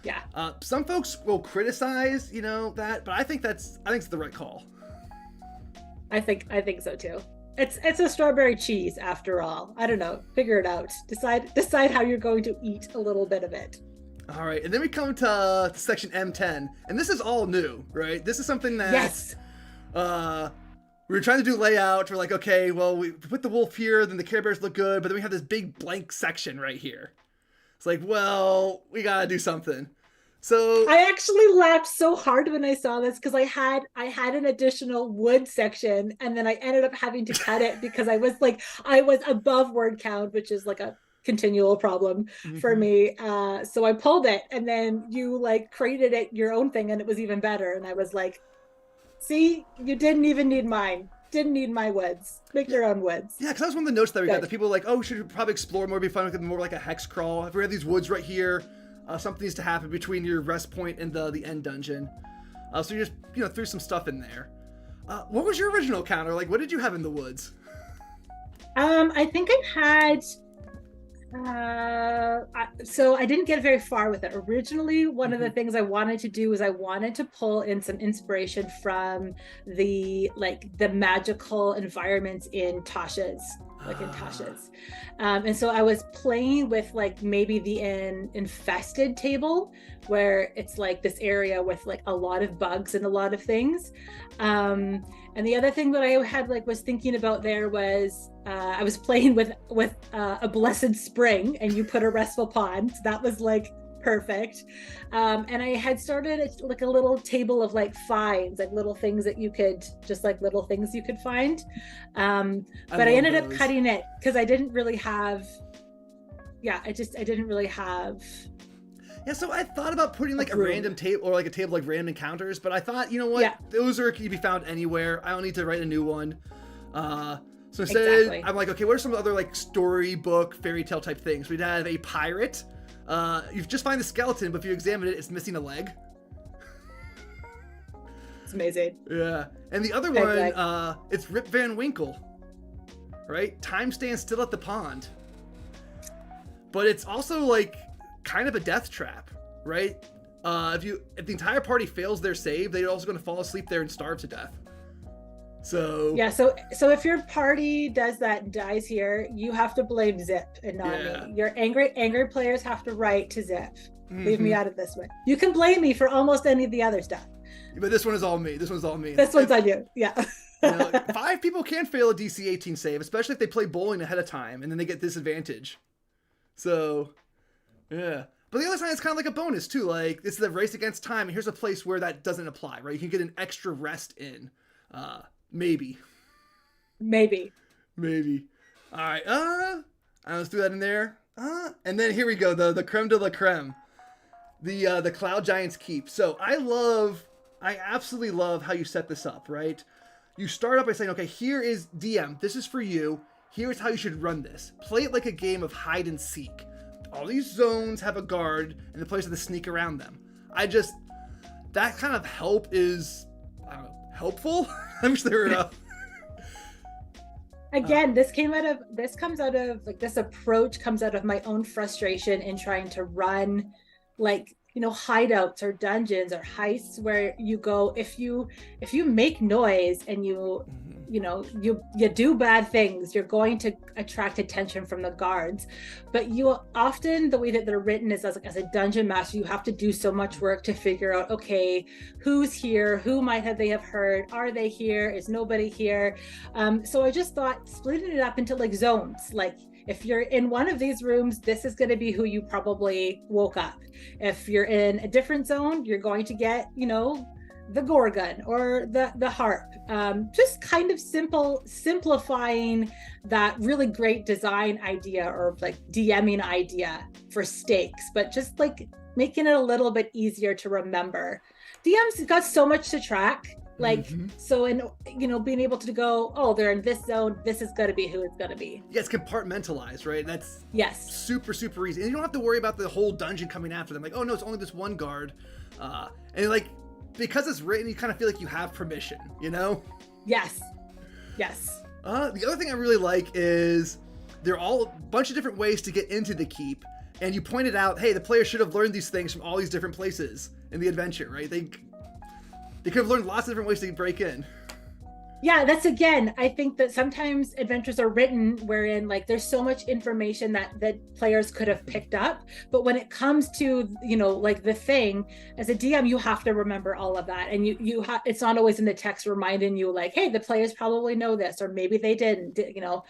Yeah. Some folks will criticize, you know, that, but I think it's the right call. I think so too. It's a strawberry cheese after all. I don't know. Figure it out. Decide how you're going to eat a little bit of it. All right, and then we come to section M10, and this is all new, right? This is something that we were trying to do layout. We're like, okay, well, we put the wolf here, then the Care Bears look good, but then we have this big blank section right here. It's like, well, we gotta do something. So I actually laughed so hard when I saw this because I had an additional wood section, and then I ended up having to cut it because I was above word count, which is like a continual problem for me. So I pulled it, and then you like created it your own thing, and it was even better. And I was like, see, you didn't even need mine. Didn't need my woods. Make your own woods. Yeah, because that was one of the notes that we got. That people were like, oh, we should probably explore more, be fun with it, more like a hex crawl. If we have these woods right here, something needs to happen between your rest point and the end dungeon. So you just threw some stuff in there. What was your original counter? Like, what did you have in the woods? I think I had. So I didn't get very far with it. Originally, one of the things I wanted to do was I wanted to pull in some inspiration from the magical environments in Tasha's, and so I was playing with like maybe the infested table, where it's like this area with like a lot of bugs and a lot of things. And the other thing that I had was thinking about there was I was playing with a blessed spring, and you put a restful pond. So that was like perfect. And I had started like a little table of like finds, like little things that you could find. But I ended up cutting it because I didn't really have. I didn't really have. Yeah, so I thought about putting like a random table or like a table like random encounters, but I thought, you know what, those can be found anywhere. I don't need to write a new one. So instead, I'm like, okay, what are some other like storybook, fairy tale type things? We'd have a pirate. You just find the skeleton, but if you examine it, it's missing a leg. It's amazing. Yeah, and the other one, it's Rip Van Winkle, right? Time stands still at the pond. But it's also like kind of a death trap, right? If the entire party fails their save, they're also going to fall asleep there and starve to death. So if your party does that and dies here, you have to blame Zip and not me. Your angry players have to write to Zip. Leave me out of this one. You can blame me for almost any of the other stuff, but this one is all me. This one's on you. Yeah. 5 people can fail a DC 18 save, especially if they play bowling ahead of time and then they get disadvantage. So yeah, but the other side is kind of like a bonus too. Like, it's the race against time, and here's a place where that doesn't apply, right? You can get an extra rest in, maybe. All right, let's do that in there. And then here we go, the creme de la creme, the Cloud Giants Keep. So I absolutely love how you set this up, right? You start up by saying, okay, here is DM. This is for you. Here's how you should run this. Play it like a game of hide and seek. All these zones have a guard and the players have to sneak around them. That kind of help is, I don't know, helpful? I'm sure. Again, this approach comes out of my own frustration in trying to run hideouts or dungeons or heists where you go, if you make noise and you do bad things, you're going to attract attention from the guards. But you often, the way that they're written is as a dungeon master, you have to do so much work to figure out, okay, who's here? Who they have heard? Are they here? Is nobody here? So I just thought splitting it up into like zones, like if you're in one of these rooms, this is going to be who you probably woke up. If you're in a different zone, you're going to get, the Gorgon or the harp. Just kind of simplifying that really great design idea or like DMing idea for stakes, but just like making it a little bit easier to remember. DM's got so much to track. So in being able to go, oh, they're in this zone, this is going to be who it's going to be. Yeah, it's compartmentalized, right? That's super easy, and you don't have to worry about the whole dungeon coming after them. Like, oh no, it's only this one guard, and like, because it's written, you kind of feel like you have permission, Yes. The other thing I really like is there are all a bunch of different ways to get into the keep, and you pointed out, hey, the player should have learned these things from all these different places in the adventure, right? They could have learned lots of different ways to break in. Yeah, that's again, I think that sometimes adventures are written wherein like there's so much information that players could have picked up, but when it comes to, you know, like the thing, as a DM you have to remember all of that, and it's not always in the text reminding you like, hey, the players probably know this, or maybe they didn't, you know.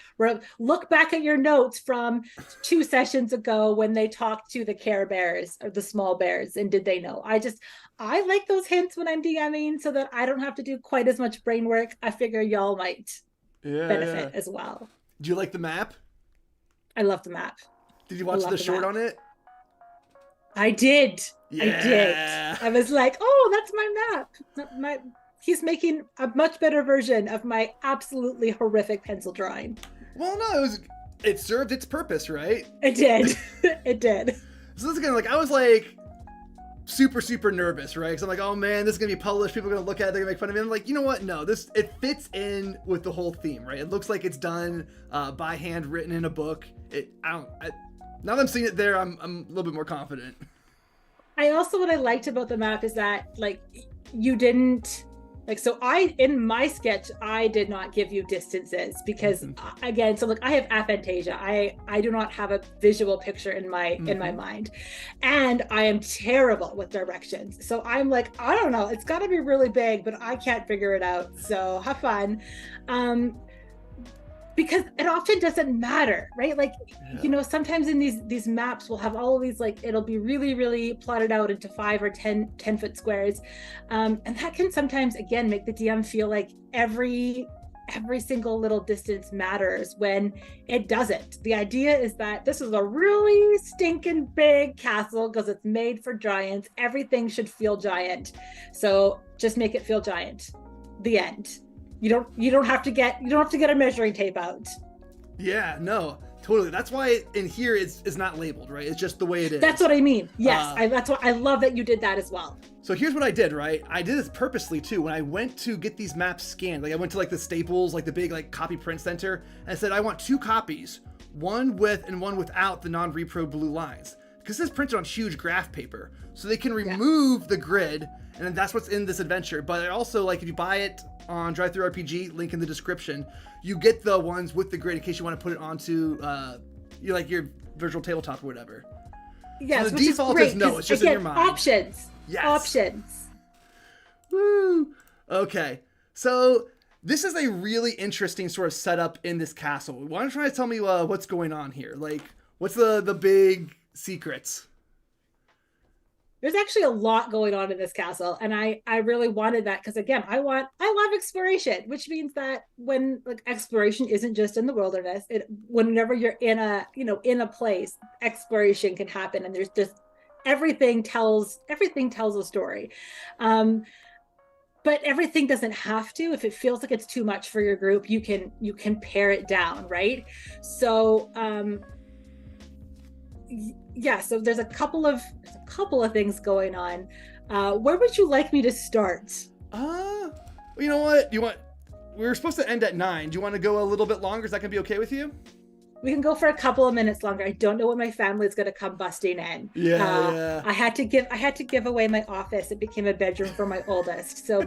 Look back at your notes from 2 sessions ago when they talked to the Care Bears or the small bears, and did they know? I like those hints when I'm DMing so that I don't have to do quite as much brain work. I figure y'all might benefit as well. Do you like the map? I love the map. Did you watch the short on it? I did. Yeah. I did. I was like, oh, that's my map. He's making a much better version of my absolutely horrific pencil drawing. Well, no, it served its purpose, right? It did. It did. So this again, like I was like super nervous, right? Because I'm like, oh man, this is gonna be published. People are gonna look at it. They're gonna make fun of me. I'm like, you know what? No, it fits in with the whole theme, right? It looks like it's done by hand, written in a book. Now that I'm seeing it there, I'm a little bit more confident. What I liked about the map is that like you didn't like, so in my sketch, I did not give you distances because again, so like I have aphantasia. I do not have a visual picture in my mind, and I am terrible with directions. So I'm like, I don't know, it's got to be really big, but I can't figure it out. So have fun. Because it often doesn't matter, right? Like, you know, sometimes in these maps we'll have all of these, like, it'll be really plotted out into 5 or 10 foot squares. And that can sometimes, again, make the DM feel like every single little distance matters when it doesn't. The idea is that this is a really stinking big castle because it's made for giants. Everything should feel giant. So just make it feel giant. The end. You don't have to get a measuring tape out. Yeah, no, totally. That's why in here it's not labeled, right? It's just the way it is. That's what I mean. Yes, that's what I love that you did that as well. So here's what I did, right? I did this purposely too. When I went to get these maps scanned, like I went to like the Staples, like the big like copy print center, and I said I want 2 copies, one with and one without the non-repro blue lines, because this is printed on huge graph paper, so they can remove the grid, and that's what's in this adventure. But also, like if you buy it on Drive-Thru-RPG, link in the description, you get the ones with the grid in case you want to put it onto your virtual tabletop or whatever. Yes, so the default is no, it's just in your mind. Options. Yes. Options. Woo. Okay. So this is a really interesting sort of setup in this castle. Why don't you try to tell me what's going on here? Like, what's the big secrets? There's actually a lot going on in this castle, and I really wanted that because, again, I love exploration, which means that when like exploration isn't just in the wilderness, whenever you're in a place, exploration can happen, and there's just everything tells a story. But everything doesn't have to. If it feels like it's too much for your group, you can pare it down, right? So so there's a couple of things going on. Where would you like me to start? You know what? We were supposed to end at 9. Do you want to go a little bit longer? Is that gonna be okay with you? We can go for a couple of minutes longer. I don't know when my family is going to come busting in. Yeah. I had to give away my office. It became a bedroom for my oldest. So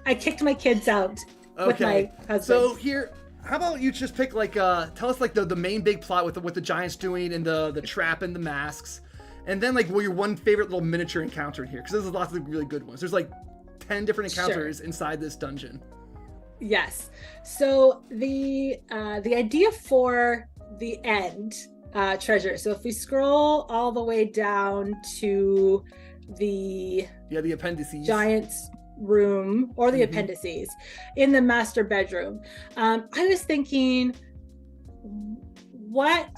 I kicked my kids out with my husband. So here, how about you just pick like tell us like the main big plot with the giants doing and the trap and the masks, and then like your one favorite little miniature encounter in here, because there's lots of really good ones. There's like 10 different encounters inside this dungeon. Yes. So the idea for the end treasure. So if we scroll all the way down to the appendices, giant's room, or the appendices in the master bedroom, I was thinking, what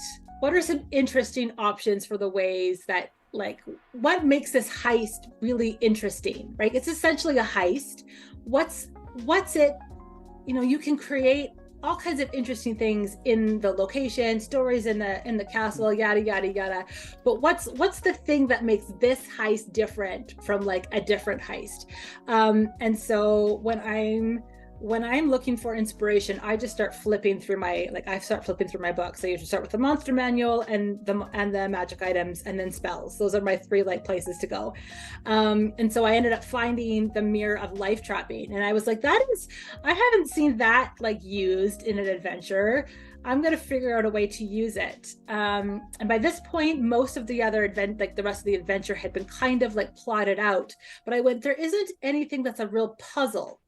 are some interesting options for the ways that, like, what makes this heist really interesting, right? It's essentially a heist. What's it? You can create all kinds of interesting things in the location, stories in the castle, yada yada yada. But what's the thing that makes this heist different from like a different heist? And so when I'm when I'm looking for inspiration, I just start flipping through my books. I usually start with the monster manual and the magic items, and then spells. Those are my three like places to go. And so I ended up finding the Mirror of Life Trapping, and I was like, I haven't seen that like used in an adventure. I'm going to figure out a way to use it. And by this point, most of the other the rest of the adventure had been kind of like plotted out. But I went, there isn't anything that's a real puzzle.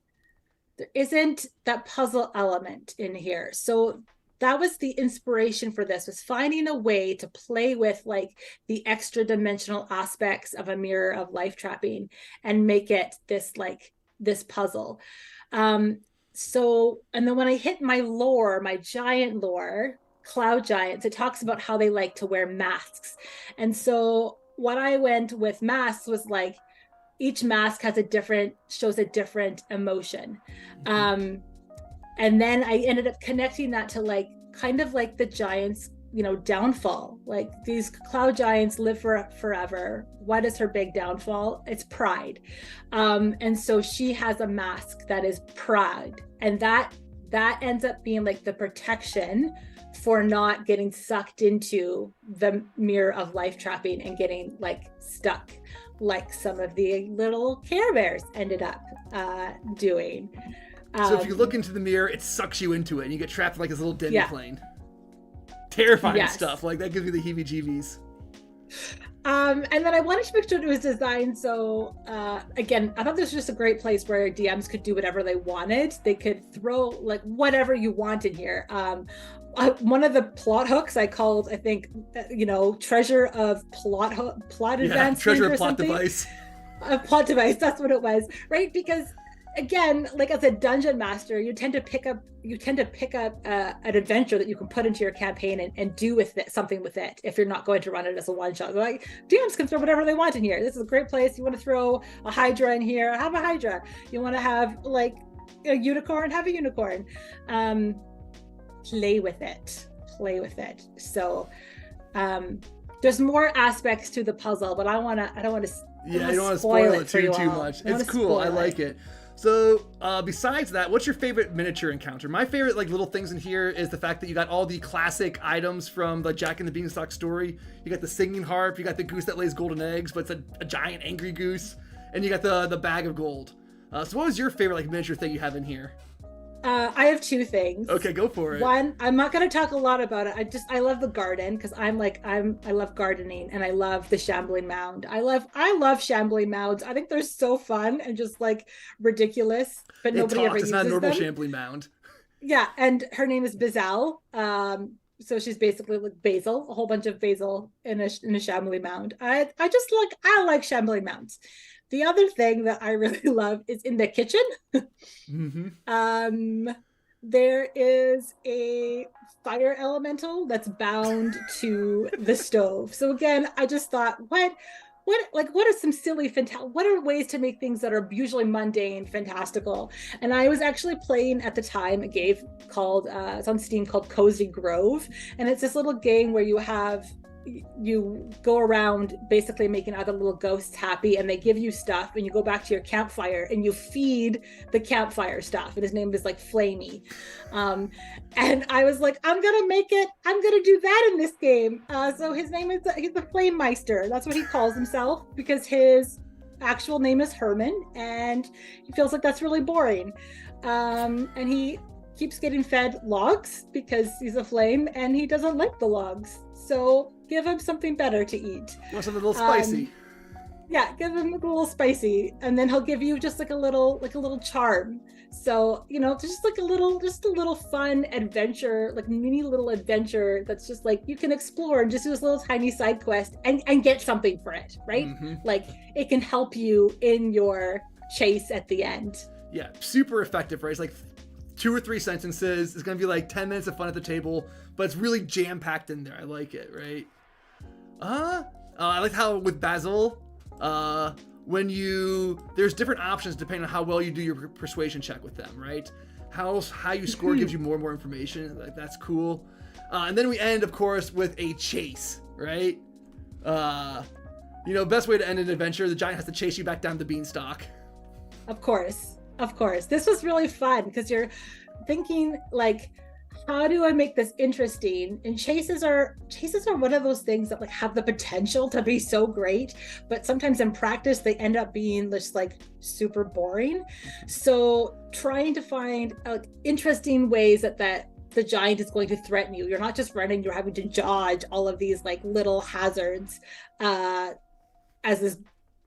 There isn't that puzzle element in here. So that was the inspiration for this, was finding a way to play with like the extra dimensional aspects of a Mirror of Life Trapping and make it this puzzle. So, and then when I hit my lore, my giant lore, cloud giants, it talks about how they like to wear masks. And so what I went with masks was like, each mask shows a different emotion. And then I ended up connecting that to like, kind of like the giants, downfall. Like these cloud giants live forever. What is her big downfall? It's pride. And so she has a mask that is pride. And that ends up being like the protection for not getting sucked into the Mirror of Life Trapping and getting like stuck, like some of the little Care Bears ended up doing. So if you look into the mirror, it sucks you into it and you get trapped in like this little demi-plane. Terrifying stuff. Like that gives you the heebie-jeebies. And then I wanted to make sure it was designed so, again, I thought this was just a great place where DMs could do whatever they wanted. They could throw like whatever you want in here. One of the plot hooks I called, I think, treasure of plot advancement. Treasure of plot device. A plot device, that's what it was, right? Because again, like as a dungeon master, you tend to pick up an adventure that you can put into your campaign and do with it something with it if you're not going to run it as a one shot. Like DMs can throw whatever they want in here. This is a great place. You want to throw a Hydra in here, have a Hydra. You want to have like a unicorn, have a unicorn. Play with it. So there's more aspects to the puzzle, but I don't want to spoil it too much. It's cool. I like it. So besides that, what's your favorite miniature encounter? My favorite like little things in here is the fact that you got all the classic items from the Jack and the Beanstalk story. You got the singing harp, you got the goose that lays golden eggs, but it's a giant angry goose, and you got the bag of gold. So what was your favorite like miniature thing you have in here? I have two things. Okay, go for it. One, I'm not going to talk a lot about it. I love the garden because I love gardening and I love the shambling mound. I love shambling mounds. I think they're so fun and just like ridiculous, but nobody ever uses them. It's not a normal shambling mound. Yeah, and her name is Basil. So she's basically like Basil, a whole bunch of basil in a shambling mound. I like shambling mounds. The other thing that I really love is in the kitchen. Mm-hmm. There is a fire elemental that's bound to the stove. So again, I just thought, what are some silly, what are ways to make things that are usually mundane fantastical? And I was actually playing at the time a game called, it's on Steam, called Cozy Grove. And it's this little game where you go around basically making other little ghosts happy, and they give you stuff, and you go back to your campfire and you feed the campfire stuff, and his name is like Flamey. And I was like, I'm gonna do that in this game. So his name is he's the Flame Meister. That's what he calls himself, because his actual name is Herman, and he feels like that's really boring. And he keeps getting fed logs because he's a flame and he doesn't like the logs. So give him something better to eat. Want something a little spicy. Yeah, give him a little spicy, and then he'll give you just like a little charm. So, just a little fun adventure, like mini little adventure that's just like you can explore and just do this little tiny side quest and get something for it, right? Mm-hmm. Like it can help you in your chase at the end. Yeah, super effective, right? It's like 2 or 3 sentences. It's gonna be like 10 minutes of fun at the table, but it's really jam-packed in there. I like it, right? I like how with Basil, there's different options depending on how well you do your persuasion check with them, right? How you score gives you more and more information. Like that's cool. And then we end, of course, with a chase, right? Best way to end an adventure, the giant has to chase you back down the beanstalk. Of course. Of course. This was really fun because you're thinking like, how do I make this interesting? And chases are one of those things that like have the potential to be so great, but sometimes in practice they end up being just like super boring. So trying to find interesting ways that the giant is going to threaten you. You're not just running, you're having to dodge all of these like little hazards as this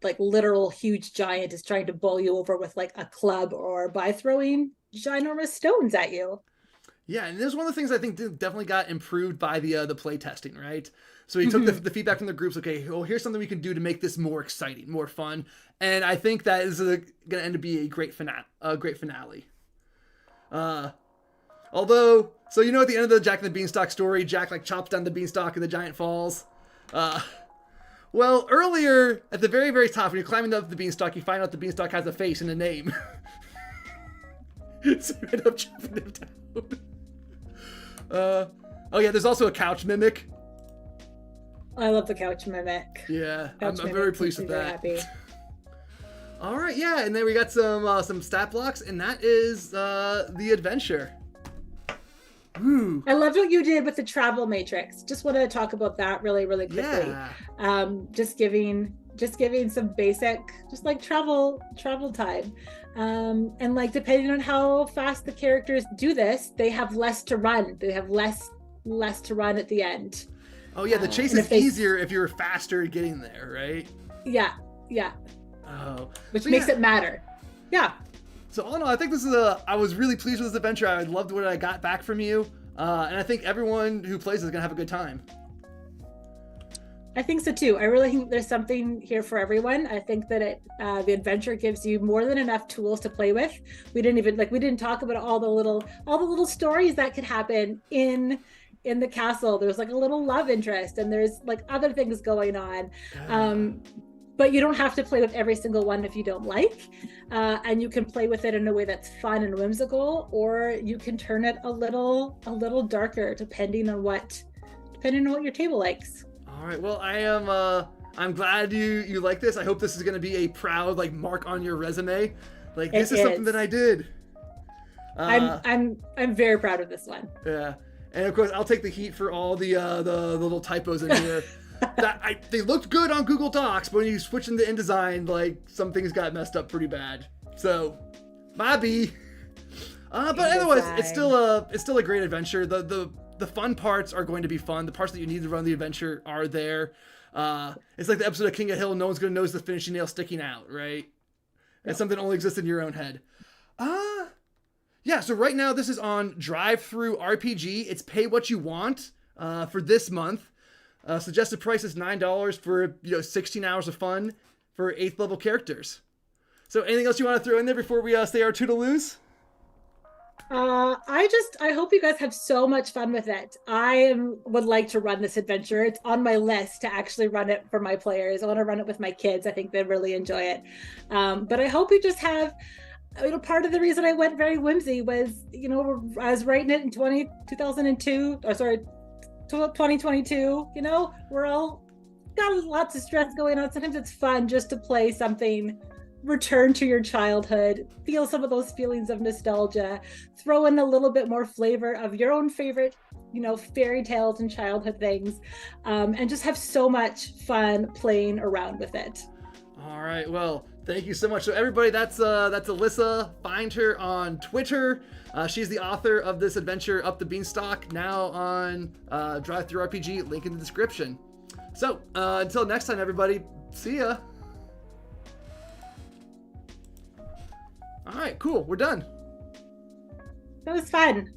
like literal huge giant is trying to bowl you over with like a club or by throwing ginormous stones at you. Yeah, and this is one of the things I think definitely got improved by the play testing, right? So he took the feedback from the groups. Okay, well, here's something we can do to make this more exciting, more fun, and I think that is going to end up being a great finale. Although, so you know, at the end of the Jack and the Beanstalk story, Jack like chops down the beanstalk and the giant falls. Well, earlier at the very, very top, when you're climbing up the beanstalk, you find out the beanstalk has a face and a name. So you end up chopping him down. Oh yeah, there's also a couch mimic. I love the couch mimic. Yeah, I'm very pleased with that. Happy. All right, yeah, and then we got some stat blocks, and that is the adventure. Ooh. I loved what you did with the travel matrix. Just want to talk about that really, really quickly. Yeah. Just giving some basic, just like travel time. And like depending on how fast the characters do this, they have less to run. They have less to run at the end. Oh yeah, the chase is easier if you're faster getting there, right? Yeah. Oh. Which makes it matter. Yeah. So all in all, I think I was really pleased with this adventure. I loved what I got back from you. And I think everyone who plays is gonna have a good time. I think so too. I really think there's something here for everyone. I think that the adventure gives you more than enough tools to play with. We didn't talk about all the little stories that could happen in the castle. There's like a little love interest, and there's like other things going on. But you don't have to play with every single one if you don't like, and you can play with it in a way that's fun and whimsical, or you can turn it a little darker depending on what your table likes. All right. Well, I'm glad you like this. I hope this is going to be a proud like mark on your resume. Like this is something that I did. I'm very proud of this one. Yeah, and of course I'll take the heat for all the little typos in here. They looked good on Google Docs, but when you switch into InDesign, like some things got messed up pretty bad. So, Bobby. But otherwise, it's still a great adventure. The fun parts are going to be fun. The parts that you need to run the adventure are there. It's like the episode of King of Hill. No one's going to notice the finishing nail sticking out, right? It's something that only exists in your own head. Yeah. So right now this is on Drive-Thru RPG. It's pay what you want for this month. Suggested price is $9 for 16 hours of fun for 8th level characters. So anything else you want to throw in there before we say our toodaloos? I hope you guys have so much fun with it. Would like to run this adventure. It's on my list to actually run it for my players. I want to run it with my kids. I think they'd really enjoy it. But I hope you just have, part of the reason I went very whimsy was, I was writing it in 2022, 2022, we're all got lots of stress going on. Sometimes it's fun just to play something, return to your childhood, feel some of those feelings of nostalgia, throw in a little bit more flavor of your own favorite, fairy tales and childhood things, and just have so much fun playing around with it. All right. Well, thank you so much. So everybody, that's Alyssa. Find her on Twitter. She's the author of this adventure, Up the Beanstalk, now on Drive-Thru RPG. Link in the description. So until next time, everybody. See ya. All right, cool. We're done. That was fun.